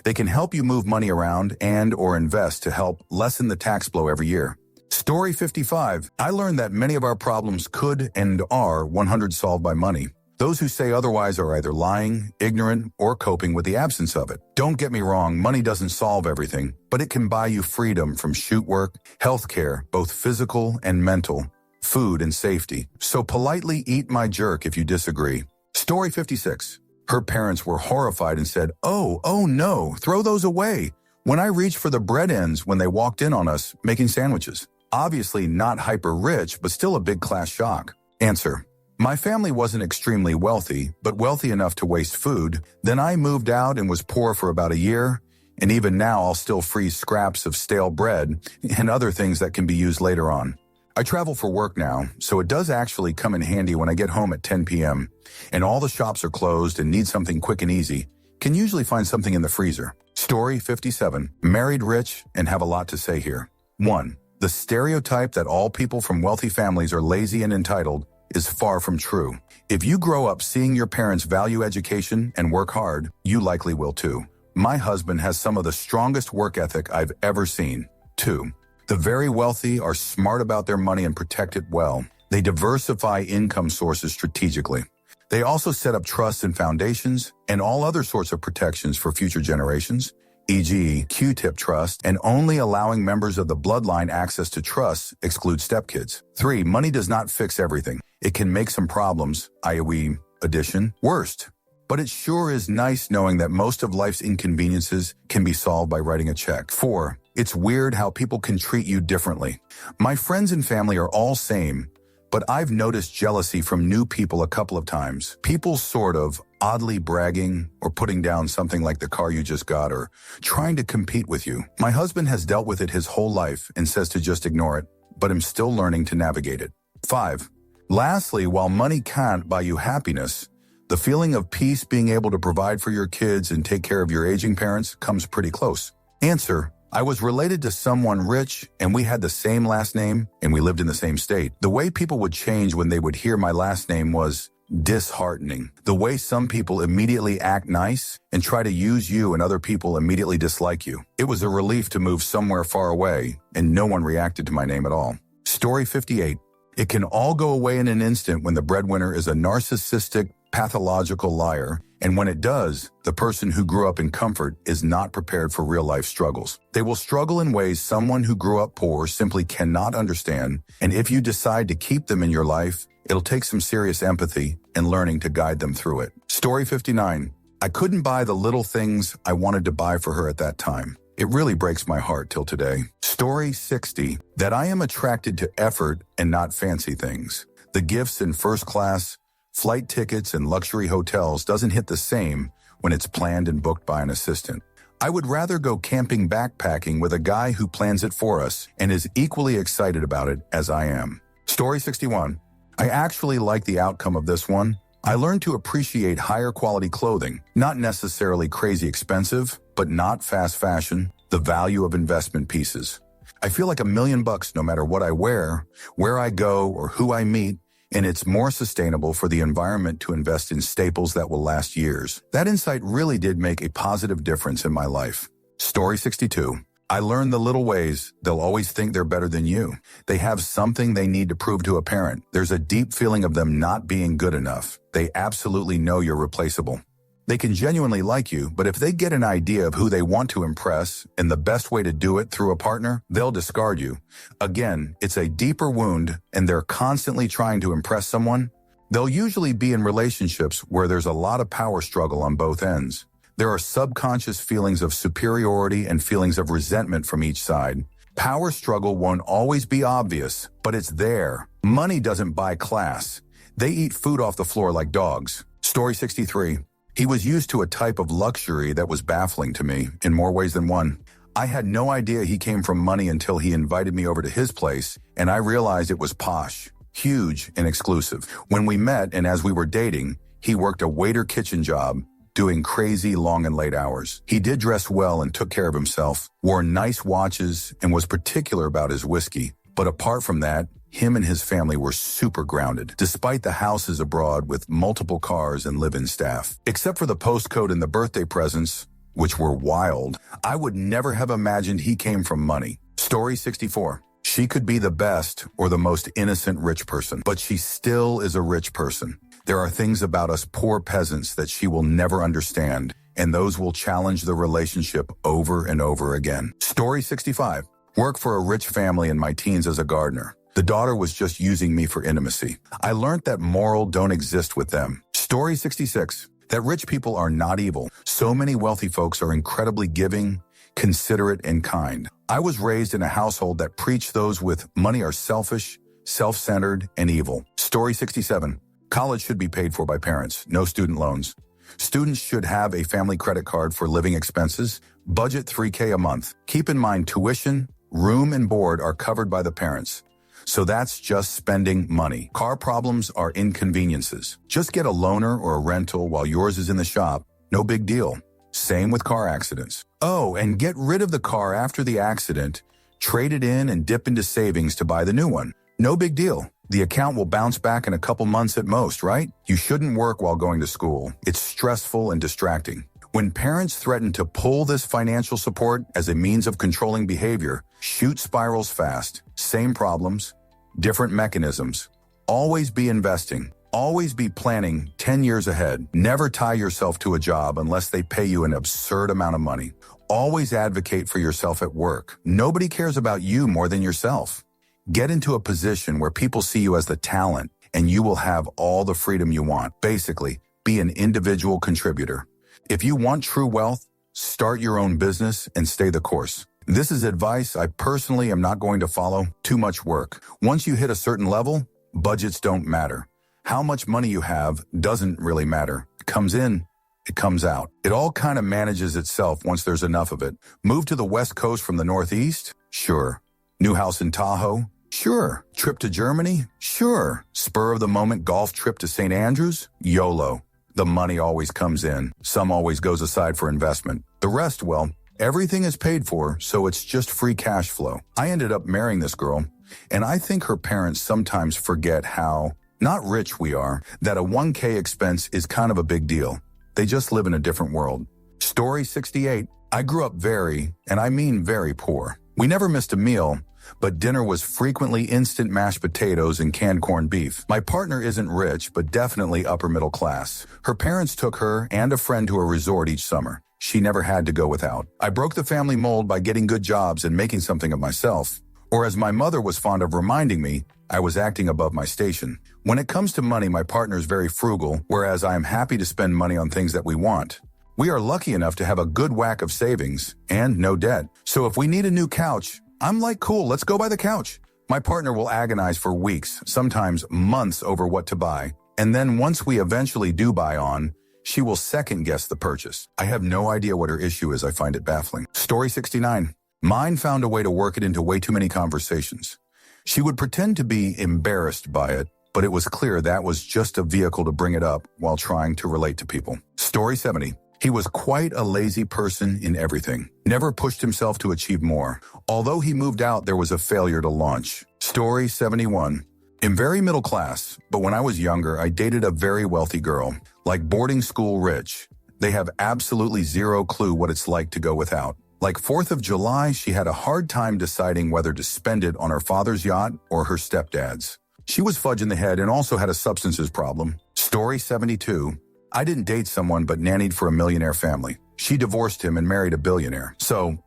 They can help you move money around and or invest to help lessen the tax blow every year. Story 55. I learned that many of our problems could and are 100 solved by money. Those who say otherwise are either lying, ignorant, or coping with the absence of it. Don't get me wrong, money doesn't solve everything, but it can buy you freedom from shoot work, healthcare, both physical and mental, food and safety. So politely eat my jerk if you disagree. Story 56. Her parents were horrified and said, oh no, throw those away. When I reached for the bread ends when they walked in on us making sandwiches. Obviously not hyper rich, but still a big class shock. Answer. My family wasn't extremely wealthy, but wealthy enough to waste food. Then I moved out and was poor for about a year. And even now I'll still freeze scraps of stale bread and other things that can be used later on. I travel for work now, so it does actually come in handy when I get home at 10 p.m. and all the shops are closed and need something quick and easy. Can usually find something in the freezer. Story 57. Married rich and have a lot to say here. 1. The stereotype that all people from wealthy families are lazy and entitled is far from true. If you grow up seeing your parents value education and work hard, you likely will too. My husband has some of the strongest work ethic I've ever seen. 2. The very wealthy are smart about their money and protect it well. They diversify income sources strategically. They also set up trusts and foundations and all other sorts of protections for future generations, e.g. Q-tip trust, and only allowing members of the bloodline access to trusts excludes stepkids. 3. Money does not fix everything. It can make some problems, i.e. addition, worst. But it sure is nice knowing that most of life's inconveniences can be solved by writing a check. 4. It's weird how people can treat you differently. My friends and family are all same, but I've noticed jealousy from new people a couple of times. People sort of oddly bragging or putting down something like the car you just got or trying to compete with you. My husband has dealt with it his whole life and says to just ignore it, but I'm still learning to navigate it. 5. Lastly, while money can't buy you happiness, the feeling of peace being able to provide for your kids and take care of your aging parents comes pretty close. Answer. I was related to someone rich and we had the same last name and we lived in the same state. The way people would change when they would hear my last name was disheartening. The way some people immediately act nice and try to use you and other people immediately dislike you. It was a relief to move somewhere far away and no one reacted to my name at all. Story 58. It can all go away in an instant when the breadwinner is a narcissistic, pathological liar, and when it does, the person who grew up in comfort is not prepared for real-life struggles. They will struggle in ways someone who grew up poor simply cannot understand, and if you decide to keep them in your life, it'll take some serious empathy and learning to guide them through it. Story 59. I couldn't buy the little things I wanted to buy for her at that time. It really breaks my heart till today. Story 60. That I am attracted to effort and not fancy things. The gifts in first class, flight tickets and luxury hotels doesn't hit the same when it's planned and booked by an assistant. I would rather go camping backpacking with a guy who plans it for us and is equally excited about it as I am. Story 61. I actually like the outcome of this one. I learned to appreciate higher quality clothing, not necessarily crazy expensive, but not fast fashion, the value of investment pieces. I feel like $1 million no matter what I wear, where I go, or who I meet, and it's more sustainable for the environment to invest in staples that will last years. That insight really did make a positive difference in my life. Story 62. I learned the little ways they'll always think they're better than you. They have something they need to prove to a parent. There's a deep feeling of them not being good enough. They absolutely know you're replaceable. They can genuinely like you, but if they get an idea of who they want to impress and the best way to do it through a partner, they'll discard you. Again, it's a deeper wound and they're constantly trying to impress someone. They'll usually be in relationships where there's a lot of power struggle on both ends. There are subconscious feelings of superiority and feelings of resentment from each side. Power struggle won't always be obvious, but it's there. Money doesn't buy class. They eat food off the floor like dogs. Story 63. He was used to a type of luxury that was baffling to me in more ways than one. I had no idea he came from money until he invited me over to his place, and I realized it was posh, huge, and exclusive. When we met and as we were dating, he worked a waiter kitchen job, doing crazy long and late hours. He did dress well and took care of himself, wore nice watches, and was particular about his whiskey. But apart from that, him and his family were super grounded, despite the houses abroad with multiple cars and live-in staff. Except for the postcode and the birthday presents, which were wild. I would never have imagined he came from money. Story 64. She could be the best or the most innocent rich person, but she still is a rich person. There are things about us poor peasants that she will never understand, and those will challenge the relationship over and over again. Story 65. Work for a rich family in my teens as a gardener. The daughter was just using me for intimacy. I learned that moral don't exist with them. Story 66. That rich people are not evil. So many wealthy folks are incredibly giving, considerate, and kind. I was raised in a household that preached those with money are selfish, self-centered, and evil. Story 67. College should be paid for by parents, no student loans. Students should have a family credit card for living expenses. Budget $3,000 a month. Keep in mind tuition, room, and board are covered by the parents. So that's just spending money. Car problems are inconveniences. Just get a loaner or a rental while yours is in the shop. No big deal. Same with car accidents. Oh, and get rid of the car after the accident, trade it in and dip into savings to buy the new one. No big deal. The account will bounce back in a couple months at most, right? You shouldn't work while going to school. It's stressful and distracting. When parents threaten to pull this financial support as a means of controlling behavior, shoot spirals fast. Same problems, different mechanisms. Always be investing. Always be planning 10 years ahead. Never tie yourself to a job unless they pay you an absurd amount of money. Always advocate for yourself at work. Nobody cares about you more than yourself. Get into a position where people see you as the talent and you will have all the freedom you want. Basically, be an individual contributor. If you want true wealth, start your own business and stay the course. This is advice I personally am not going to follow. Too much work. Once you hit a certain level, budgets don't matter. How much money you have doesn't really matter. It comes in, it comes out. It all kind of manages itself once there's enough of it. Move to the West Coast from the Northeast? Sure. New house in Tahoe? Sure. Trip to Germany? Sure. Spur of the moment golf trip to St. Andrews? YOLO. The money always comes in. Some always goes aside for investment. The rest, well, everything is paid for, so it's just free cash flow. I ended up marrying this girl, and I think her parents sometimes forget how not rich we are, that a $1,000 expense is kind of a big deal. They just live in a different world. Story 68. I grew up very, and I mean very poor. We never missed a meal, but dinner was frequently instant mashed potatoes and canned corned beef. My partner isn't rich, but definitely upper middle class. Her parents took her and a friend to a resort each summer. She never had to go without. I broke the family mold by getting good jobs and making something of myself. Or as my mother was fond of reminding me, I was acting above my station. When it comes to money, my partner is very frugal, whereas I am happy to spend money on things that we want. We are lucky enough to have a good whack of savings and no debt. So if we need a new couch, I'm like, cool, let's go buy the couch. My partner will agonize for weeks, sometimes months over what to buy. And then once we eventually do buy on, she will second guess the purchase. I have no idea what her issue is. I find it baffling. Story 69. Mine found a way to work it into way too many conversations. She would pretend to be embarrassed by it, but it was clear that was just a vehicle to bring it up while trying to relate to people. Story 70. He was quite a lazy person in everything. Never pushed himself to achieve more. Although he moved out, there was a failure to launch. Story 71. I'm very middle class, but when I was younger, I dated a very wealthy girl. Like boarding school rich. They have absolutely zero clue what it's like to go without. Like 4th of July, she had a hard time deciding whether to spend it on her father's yacht or her stepdad's. She was fudge in the head and also had a substances problem. Story 72. I didn't date someone but nannied for a millionaire family. She divorced him and married a billionaire. So,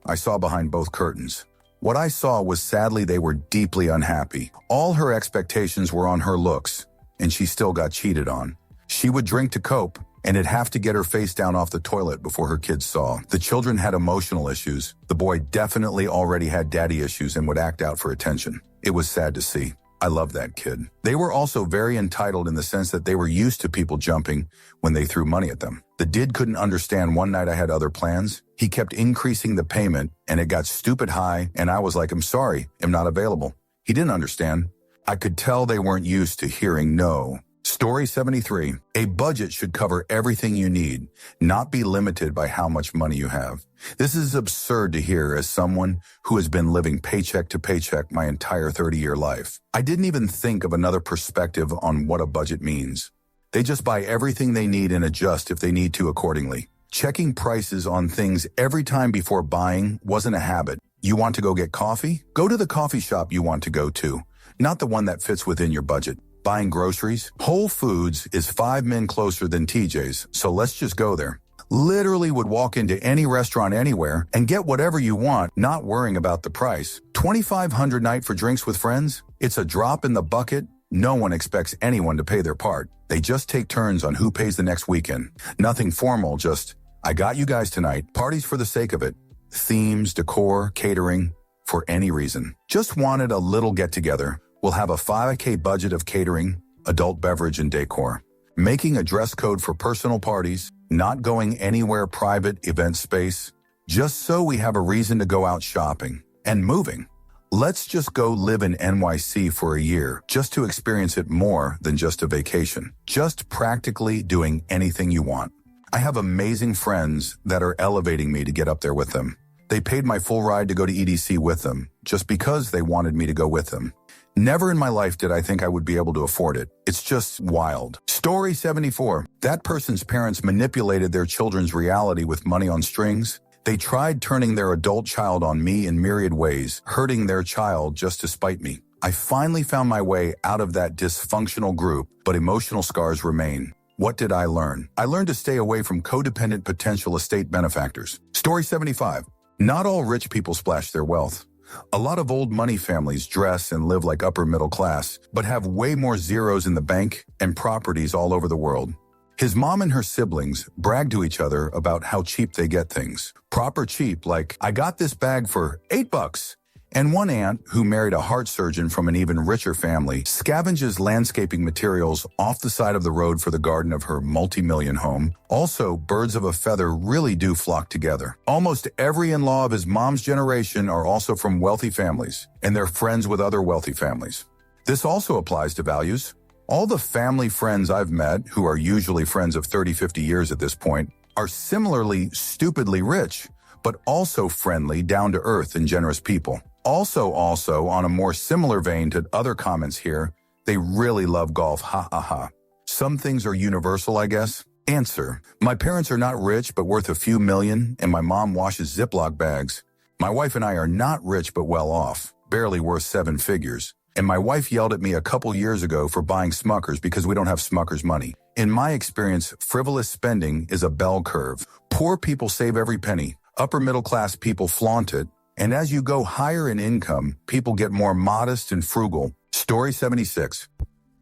I saw behind both curtains. What I saw was sadly they were deeply unhappy. All her expectations were on her looks, and she still got cheated on. She would drink to cope, and it'd have to get her face down off the toilet before her kids saw. The children had emotional issues. The boy definitely already had daddy issues and would act out for attention. It was sad to see. I love that kid. They were also very entitled in the sense that they were used to people jumping when they threw money at them. The did couldn't understand one night I had other plans. He kept increasing the payment and it got stupid high and I was like, I'm sorry, I'm not available. He didn't understand. I could tell they weren't used to hearing no. Story 73. A budget should cover everything you need, not be limited by how much money you have. This is absurd to hear as someone who has been living paycheck to paycheck my entire 30-year life. I didn't even think of another perspective on what a budget means. They just buy everything they need and adjust if they need to accordingly. Checking prices on things every time before buying wasn't a habit. You want to go get coffee? Go to the coffee shop you want to go to, not the one that fits within your budget. Buying groceries? Whole Foods is 5 men closer than TJ's, so let's just go there. Literally would walk into any restaurant anywhere and get whatever you want, not worrying about the price. $2,500 night for drinks with friends? It's a drop in the bucket. No one expects anyone to pay their part. They just take turns on who pays the next weekend. Nothing formal, just, I got you guys tonight, parties for the sake of it. Themes, decor, catering, for any reason. Just wanted a little get-together. We'll have a $5K budget of catering, adult beverage, and decor. Making a dress code for personal parties, not going anywhere private event space, just so we have a reason to go out shopping. And moving. Let's just go live in NYC for a year, just to experience it more than just a vacation. Just practically doing anything you want. I have amazing friends that are elevating me to get up there with them. They paid my full ride to go to EDC with them, just because they wanted me to go with them. Never in my life did I think I would be able to afford it. It's just wild. Story 74. That person's parents manipulated their children's reality with money on strings. They tried turning their adult child on me in myriad ways, hurting their child just to spite me. I finally found my way out of that dysfunctional group, but emotional scars remain. What did I learn? I learned to stay away from codependent potential estate benefactors. Story 75. Not all rich people splash their wealth. A lot of old money families dress and live like upper middle class, but have way more zeros in the bank and properties all over the world. His mom and her siblings brag to each other about how cheap they get things. Proper cheap, like, I got this bag for $8. And one aunt, who married a heart surgeon from an even richer family, scavenges landscaping materials off the side of the road for the garden of her multi-million home. Also, birds of a feather really do flock together. Almost every in-law of his mom's generation are also from wealthy families, and they're friends with other wealthy families. This also applies to values. All the family friends I've met, who are usually friends of 30, 50 years at this point, are similarly stupidly rich, but also friendly, down-to-earth, and generous people. Also, on a more similar vein to other comments here, they really love golf, ha ha ha. Some things are universal, I guess. Answer. My parents are not rich but worth a few million, and my mom washes Ziploc bags. My wife and I are not rich but well off, barely worth 7 figures. And my wife yelled at me a couple years ago for buying Smuckers because we don't have Smuckers money. In my experience, frivolous spending is a bell curve. Poor people save every penny. Upper middle class people flaunt it. And as you go higher in income, people get more modest and frugal. Story 76.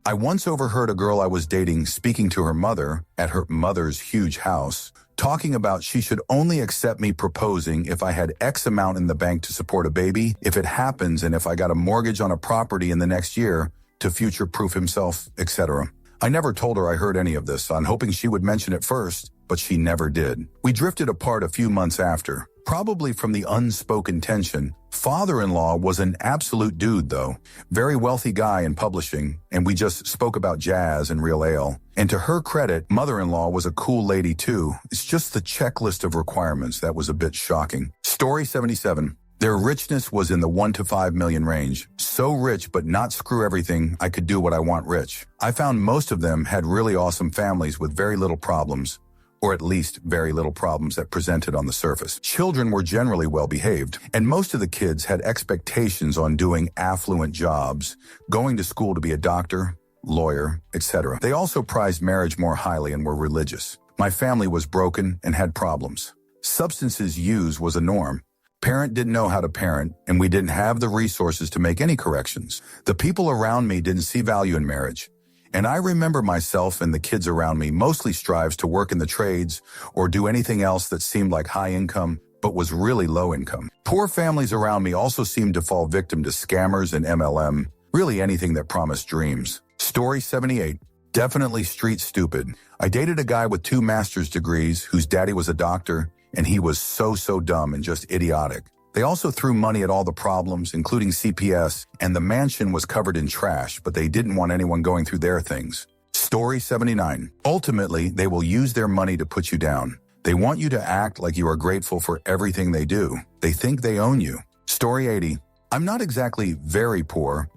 I once overheard a girl I was dating speaking to her mother at her mother's huge house, talking about she should only accept me proposing if I had X amount in the bank to support a baby, if it happens, and if I got a mortgage on a property in the next year to future-proof himself, etc. I never told her I heard any of this, on hoping she would mention it first, but she never did. We drifted apart a few months after. Probably from the unspoken tension. Father-in-law was an absolute dude, though. Very wealthy guy in publishing, and we just spoke about jazz and real ale. And to her credit, mother-in-law was a cool lady, too. It's just the checklist of requirements that was a bit shocking. Story 77. Their richness was in the 1 to 5 million range. So rich, but not screw everything, I could do what I want rich. I found most of them had really awesome families with very little problems. Or at least very little problems that presented on the surface. Children were generally well behaved, and most of the kids had expectations on doing affluent jobs, going to school to be a doctor, lawyer, etc. They also prized marriage more highly and were religious. My family was broken and had problems. Substances used was a norm. Parent didn't know how to parent, and we didn't have the resources to make any corrections. The people around me didn't see value in marriage. And I remember myself and the kids around me mostly strives to work in the trades or do anything else that seemed like high income, but was really low income. Poor families around me also seemed to fall victim to scammers and MLM, really anything that promised dreams. Story 78. Definitely street stupid. I dated a guy with 2 master's degrees whose daddy was a doctor, and he was so dumb and just idiotic. They also threw money at all the problems, including CPS, and the mansion was covered in trash, but they didn't want anyone going through their things. Story 79. Ultimately, they will use their money to put you down. They want you to act like you are grateful for everything they do. They think they own you. Story 80. I'm not exactly very poor,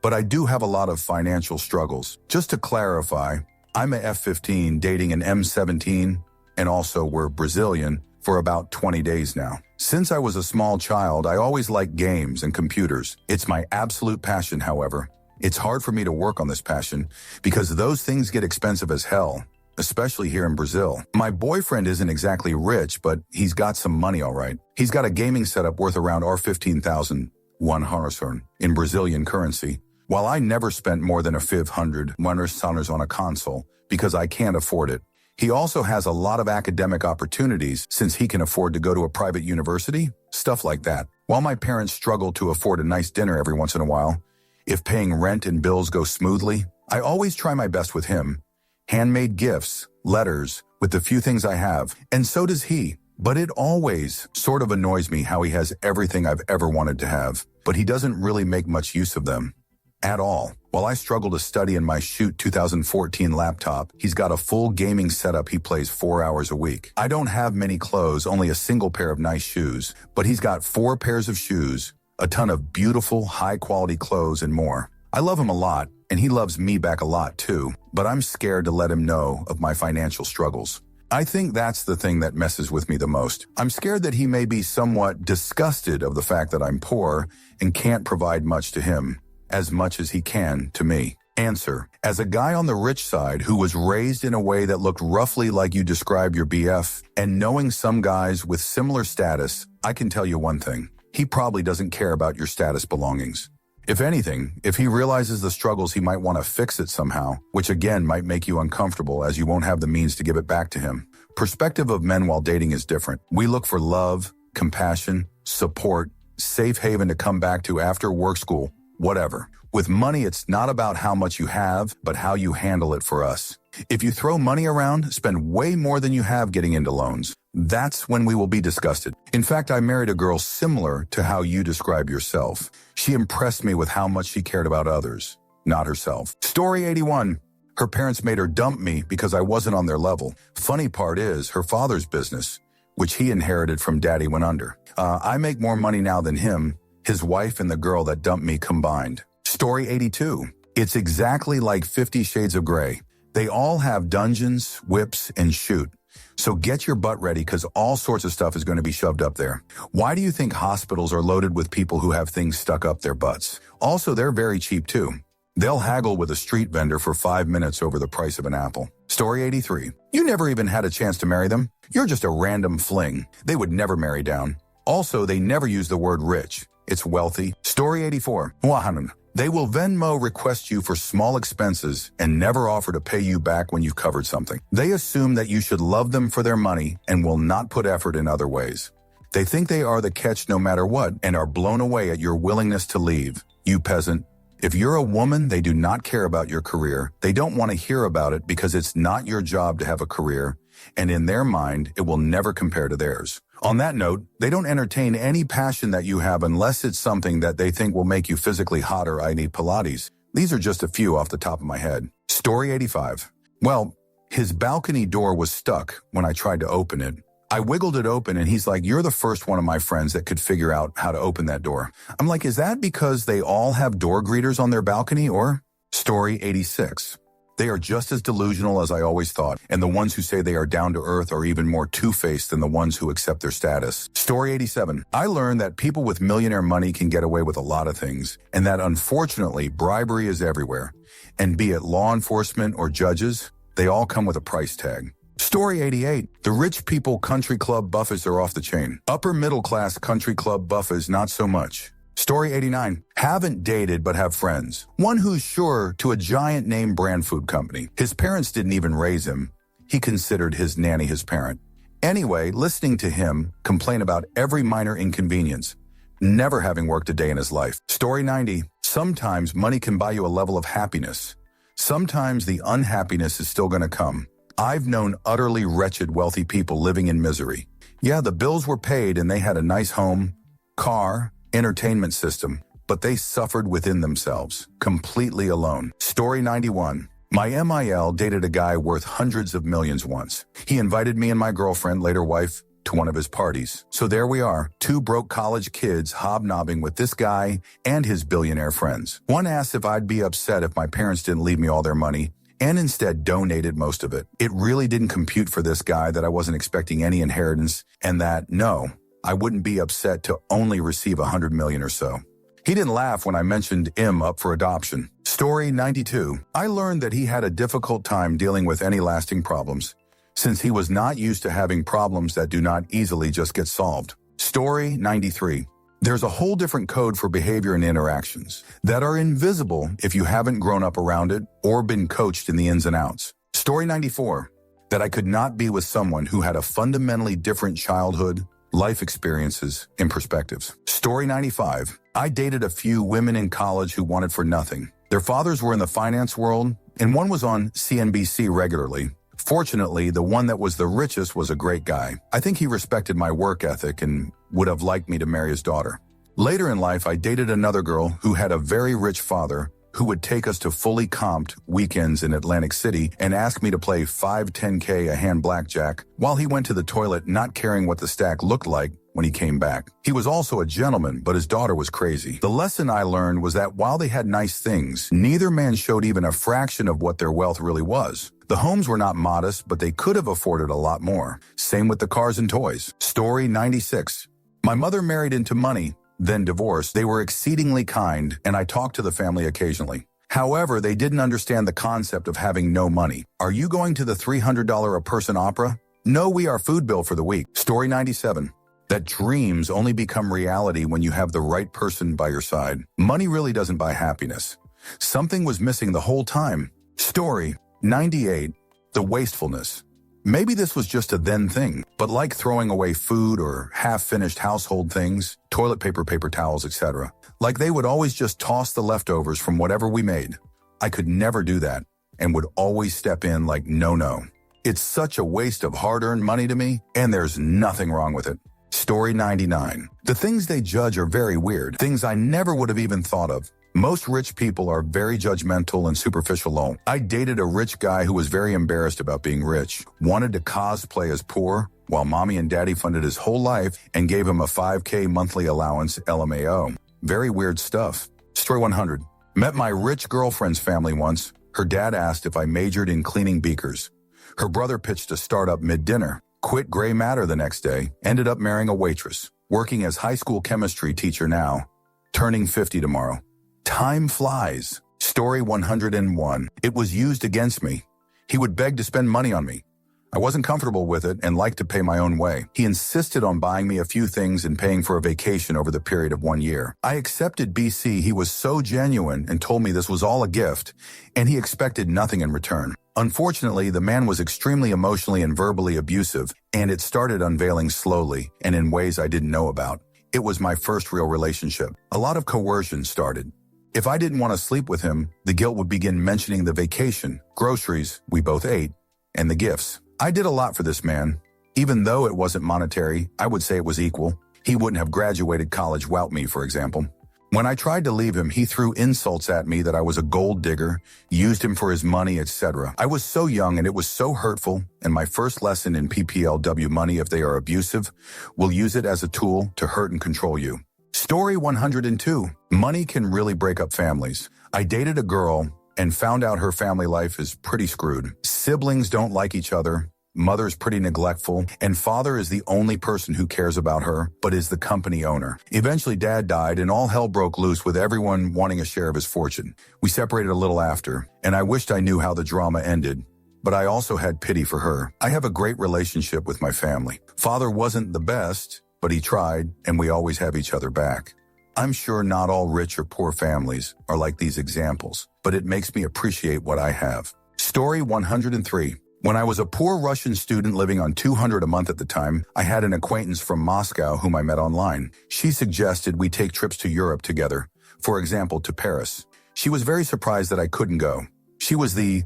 but I do have a lot of financial struggles. Just to clarify, I'm a F-15 dating an M-17, and also we're Brazilian, for about 20 days now. Since I was a small child, I always liked games and computers. It's my absolute passion, however. It's hard for me to work on this passion because those things get expensive as hell, especially here in Brazil. My boyfriend isn't exactly rich, but he's got some money all right. He's got a gaming setup worth around R$15,100 in Brazilian currency, while I never spent more than a 500 $100 on a console because I can't afford it. He also has a lot of academic opportunities since he can afford to go to a private university, stuff like that. While my parents struggle to afford a nice dinner every once in a while, if paying rent and bills go smoothly, I always try my best with him. Handmade gifts, letters, with the few things I have, and so does he. But it always sort of annoys me how he has everything I've ever wanted to have, but he doesn't really make much use of them. At all. While I struggle to study in my Shoot 2014 laptop, he's got a full gaming setup he plays 4 hours a week. I don't have many clothes, only a single pair of nice shoes, but he's got 4 pairs of shoes, a ton of beautiful, high-quality clothes, and more. I love him a lot, and he loves me back a lot too, but I'm scared to let him know of my financial struggles. I think that's the thing that messes with me the most. I'm scared that he may be somewhat disgusted of the fact that I'm poor and can't provide much to him, as much as he can to me. Answer: as a guy on the rich side who was raised in a way that looked roughly like you describe your BF, and knowing some guys with similar status, I can tell you one thing. He probably doesn't care about your status belongings. If anything, if he realizes the struggles, he might want to fix it somehow, which again might make you uncomfortable as you won't have the means to give it back to him. Perspective of men while dating is different. We look for love, compassion, support, safe haven to come back to after work, school, whatever. With money, it's not about how much you have, but how you handle it for us. If you throw money around, spend way more than you have getting into loans, that's when we will be disgusted. In fact, I married a girl similar to how you describe yourself. She impressed me with how much she cared about others, not herself. Story 81. Her parents made her dump me because I wasn't on their level. Funny part is, her father's business, which he inherited from daddy, went under. I make more money now than him, his wife, and the girl that dumped me combined. Story 82. It's exactly like 50 Shades of Grey. They all have dungeons, whips, and shoot. So get your butt ready because all sorts of stuff is going to be shoved up there. Why do you think hospitals are loaded with people who have things stuck up their butts? Also, they're very cheap too. They'll haggle with a street vendor for 5 minutes over the price of an apple. Story 83. You never even had a chance to marry them. You're just a random fling. They would never marry down. Also, they never use the word rich. It's wealthy. Story 84. Wahanan. They will Venmo request you for small expenses and never offer to pay you back when you've covered something. They assume that you should love them for their money and will not put effort in other ways. They think they are the catch no matter what and are blown away at your willingness to leave. You peasant. If you're a woman, they do not care about your career. They don't want to hear about it because it's not your job to have a career, and in their mind, it will never compare to theirs. On that note, they don't entertain any passion that you have unless it's something that they think will make you physically hotter, i.e. Pilates. These are just a few off the top of my head. Story 85. Well, his balcony door was stuck when I tried to open it. I wiggled it open and he's like, "You're the first one of my friends that could figure out how to open that door." I'm like, is that because they all have door greeters on their balcony or? Story 86. They are just as delusional as I always thought, and the ones who say they are down to earth are even more two-faced than the ones who accept their status. Story 87. I learned that people with millionaire money can get away with a lot of things, and that unfortunately bribery is everywhere. And be it law enforcement or judges, they all come with a price tag. Story 88. The rich people country club buffets are off the chain. Upper middle class country club buffets, not so much. Story 89. Haven't dated but have friends. One who's sure to a giant name brand food company. His parents didn't even raise him. He considered his nanny his parent. Anyway, listening to him complain about every minor inconvenience, never having worked a day in his life. Story 90. Sometimes money can buy you a level of happiness. Sometimes the unhappiness is still going to come. I've known utterly wretched wealthy people living in misery. Yeah, the bills were paid and they had a nice home, car, entertainment system, but they suffered within themselves, completely alone. Story 91. My MIL dated a guy worth hundreds of millions once. He invited me and my girlfriend, later wife, to one of his parties. So there we are, two broke college kids hobnobbing with this guy and his billionaire friends. One asked if I'd be upset if my parents didn't leave me all their money, and instead donated most of it. It really didn't compute for this guy that I wasn't expecting any inheritance and that, no, I wouldn't be upset to only receive 100 million or so. He didn't laugh when I mentioned him up for adoption. Story 92. I learned that he had a difficult time dealing with any lasting problems, since he was not used to having problems that do not easily just get solved. Story 93. There's a whole different code for behavior and interactions that are invisible if you haven't grown up around it or been coached in the ins and outs. Story 94. That I could not be with someone who had a fundamentally different childhood, life experiences, and perspectives. Story 95. I dated a few women in college who wanted for nothing. Their fathers were in the finance world, and one was on CNBC regularly. Fortunately, the one that was the richest was a great guy. I think he respected my work ethic and would have liked me to marry his daughter. Later in life, I dated another girl who had a very rich father who would take us to fully comped weekends in Atlantic City and ask me to play 5-10K a hand blackjack while he went to the toilet not caring what the stack looked like when he came back. He was also a gentleman, but his daughter was crazy. The lesson I learned was that while they had nice things, neither man showed even a fraction of what their wealth really was. The homes were not modest, but they could have afforded a lot more. Same with the cars and toys. Story 96. My mother married into money, then divorced. They were exceedingly kind, and I talked to the family occasionally. However, they didn't understand the concept of having no money. Are you going to the $300 a person opera? No, we are food bill for the week. Story 97. That dreams only become reality when you have the right person by your side. Money really doesn't buy happiness. Something was missing the whole time. Story 98. The wastefulness. Maybe this was just a then thing, but like throwing away food or half-finished household things, toilet paper, paper towels, etc., like they would always just toss the leftovers from whatever we made. I could never do that and would always step in like, no. It's such a waste of hard-earned money to me, and there's nothing wrong with it. Story 99. The things they judge are very weird, things I never would have even thought of. Most rich people are very judgmental and superficial. I dated a rich guy who was very embarrassed about being rich, wanted to cosplay as poor, while mommy and daddy funded his whole life and gave him a 5K monthly allowance, LMAO. Very weird stuff. Story 100. Met my rich girlfriend's family once. Her dad asked if I majored in cleaning beakers. Her brother pitched a startup mid-dinner. Quit gray matter the next day. Ended up marrying a waitress. Working as high school chemistry teacher now. Turning 50 tomorrow. Time flies. Story 101. It was used against me. He would beg to spend money on me. I wasn't comfortable with it and liked to pay my own way. He insisted on buying me a few things and paying for a vacation over the period of 1 year. I accepted BC. He was so genuine and told me this was all a gift, and he expected nothing in return. Unfortunately, the man was extremely emotionally and verbally abusive, and it started unveiling slowly and in ways I didn't know about. It was my first real relationship. A lot of coercion started. If I didn't want to sleep with him, the guilt would begin mentioning the vacation, groceries we both ate, and the gifts. I did a lot for this man. Even though it wasn't monetary, I would say it was equal. He wouldn't have graduated college without me, for example. When I tried to leave him, he threw insults at me that I was a gold digger, used him for his money, etc. I was so young and it was so hurtful, and my first lesson in PPLW money, if they are abusive, will use it as a tool to hurt and control you. Story 102. Money can really break up families. I dated a girl and found out her family life is pretty screwed. Siblings don't like each other, mother's pretty neglectful, and father is the only person who cares about her, but is the company owner. Eventually dad died and all hell broke loose with everyone wanting a share of his fortune. We separated a little after, and I wished I knew how the drama ended, but I also had pity for her. I have a great relationship with my family. Father wasn't the best, but he tried, and we always have each other back. I'm sure not all rich or poor families are like these examples, but it makes me appreciate what I have. Story 103. When I was a poor Russian student living on $200 a month at the time, I had an acquaintance from Moscow whom I met online. She suggested we take trips to Europe together, for example, to Paris. She was very surprised that I couldn't go. She was the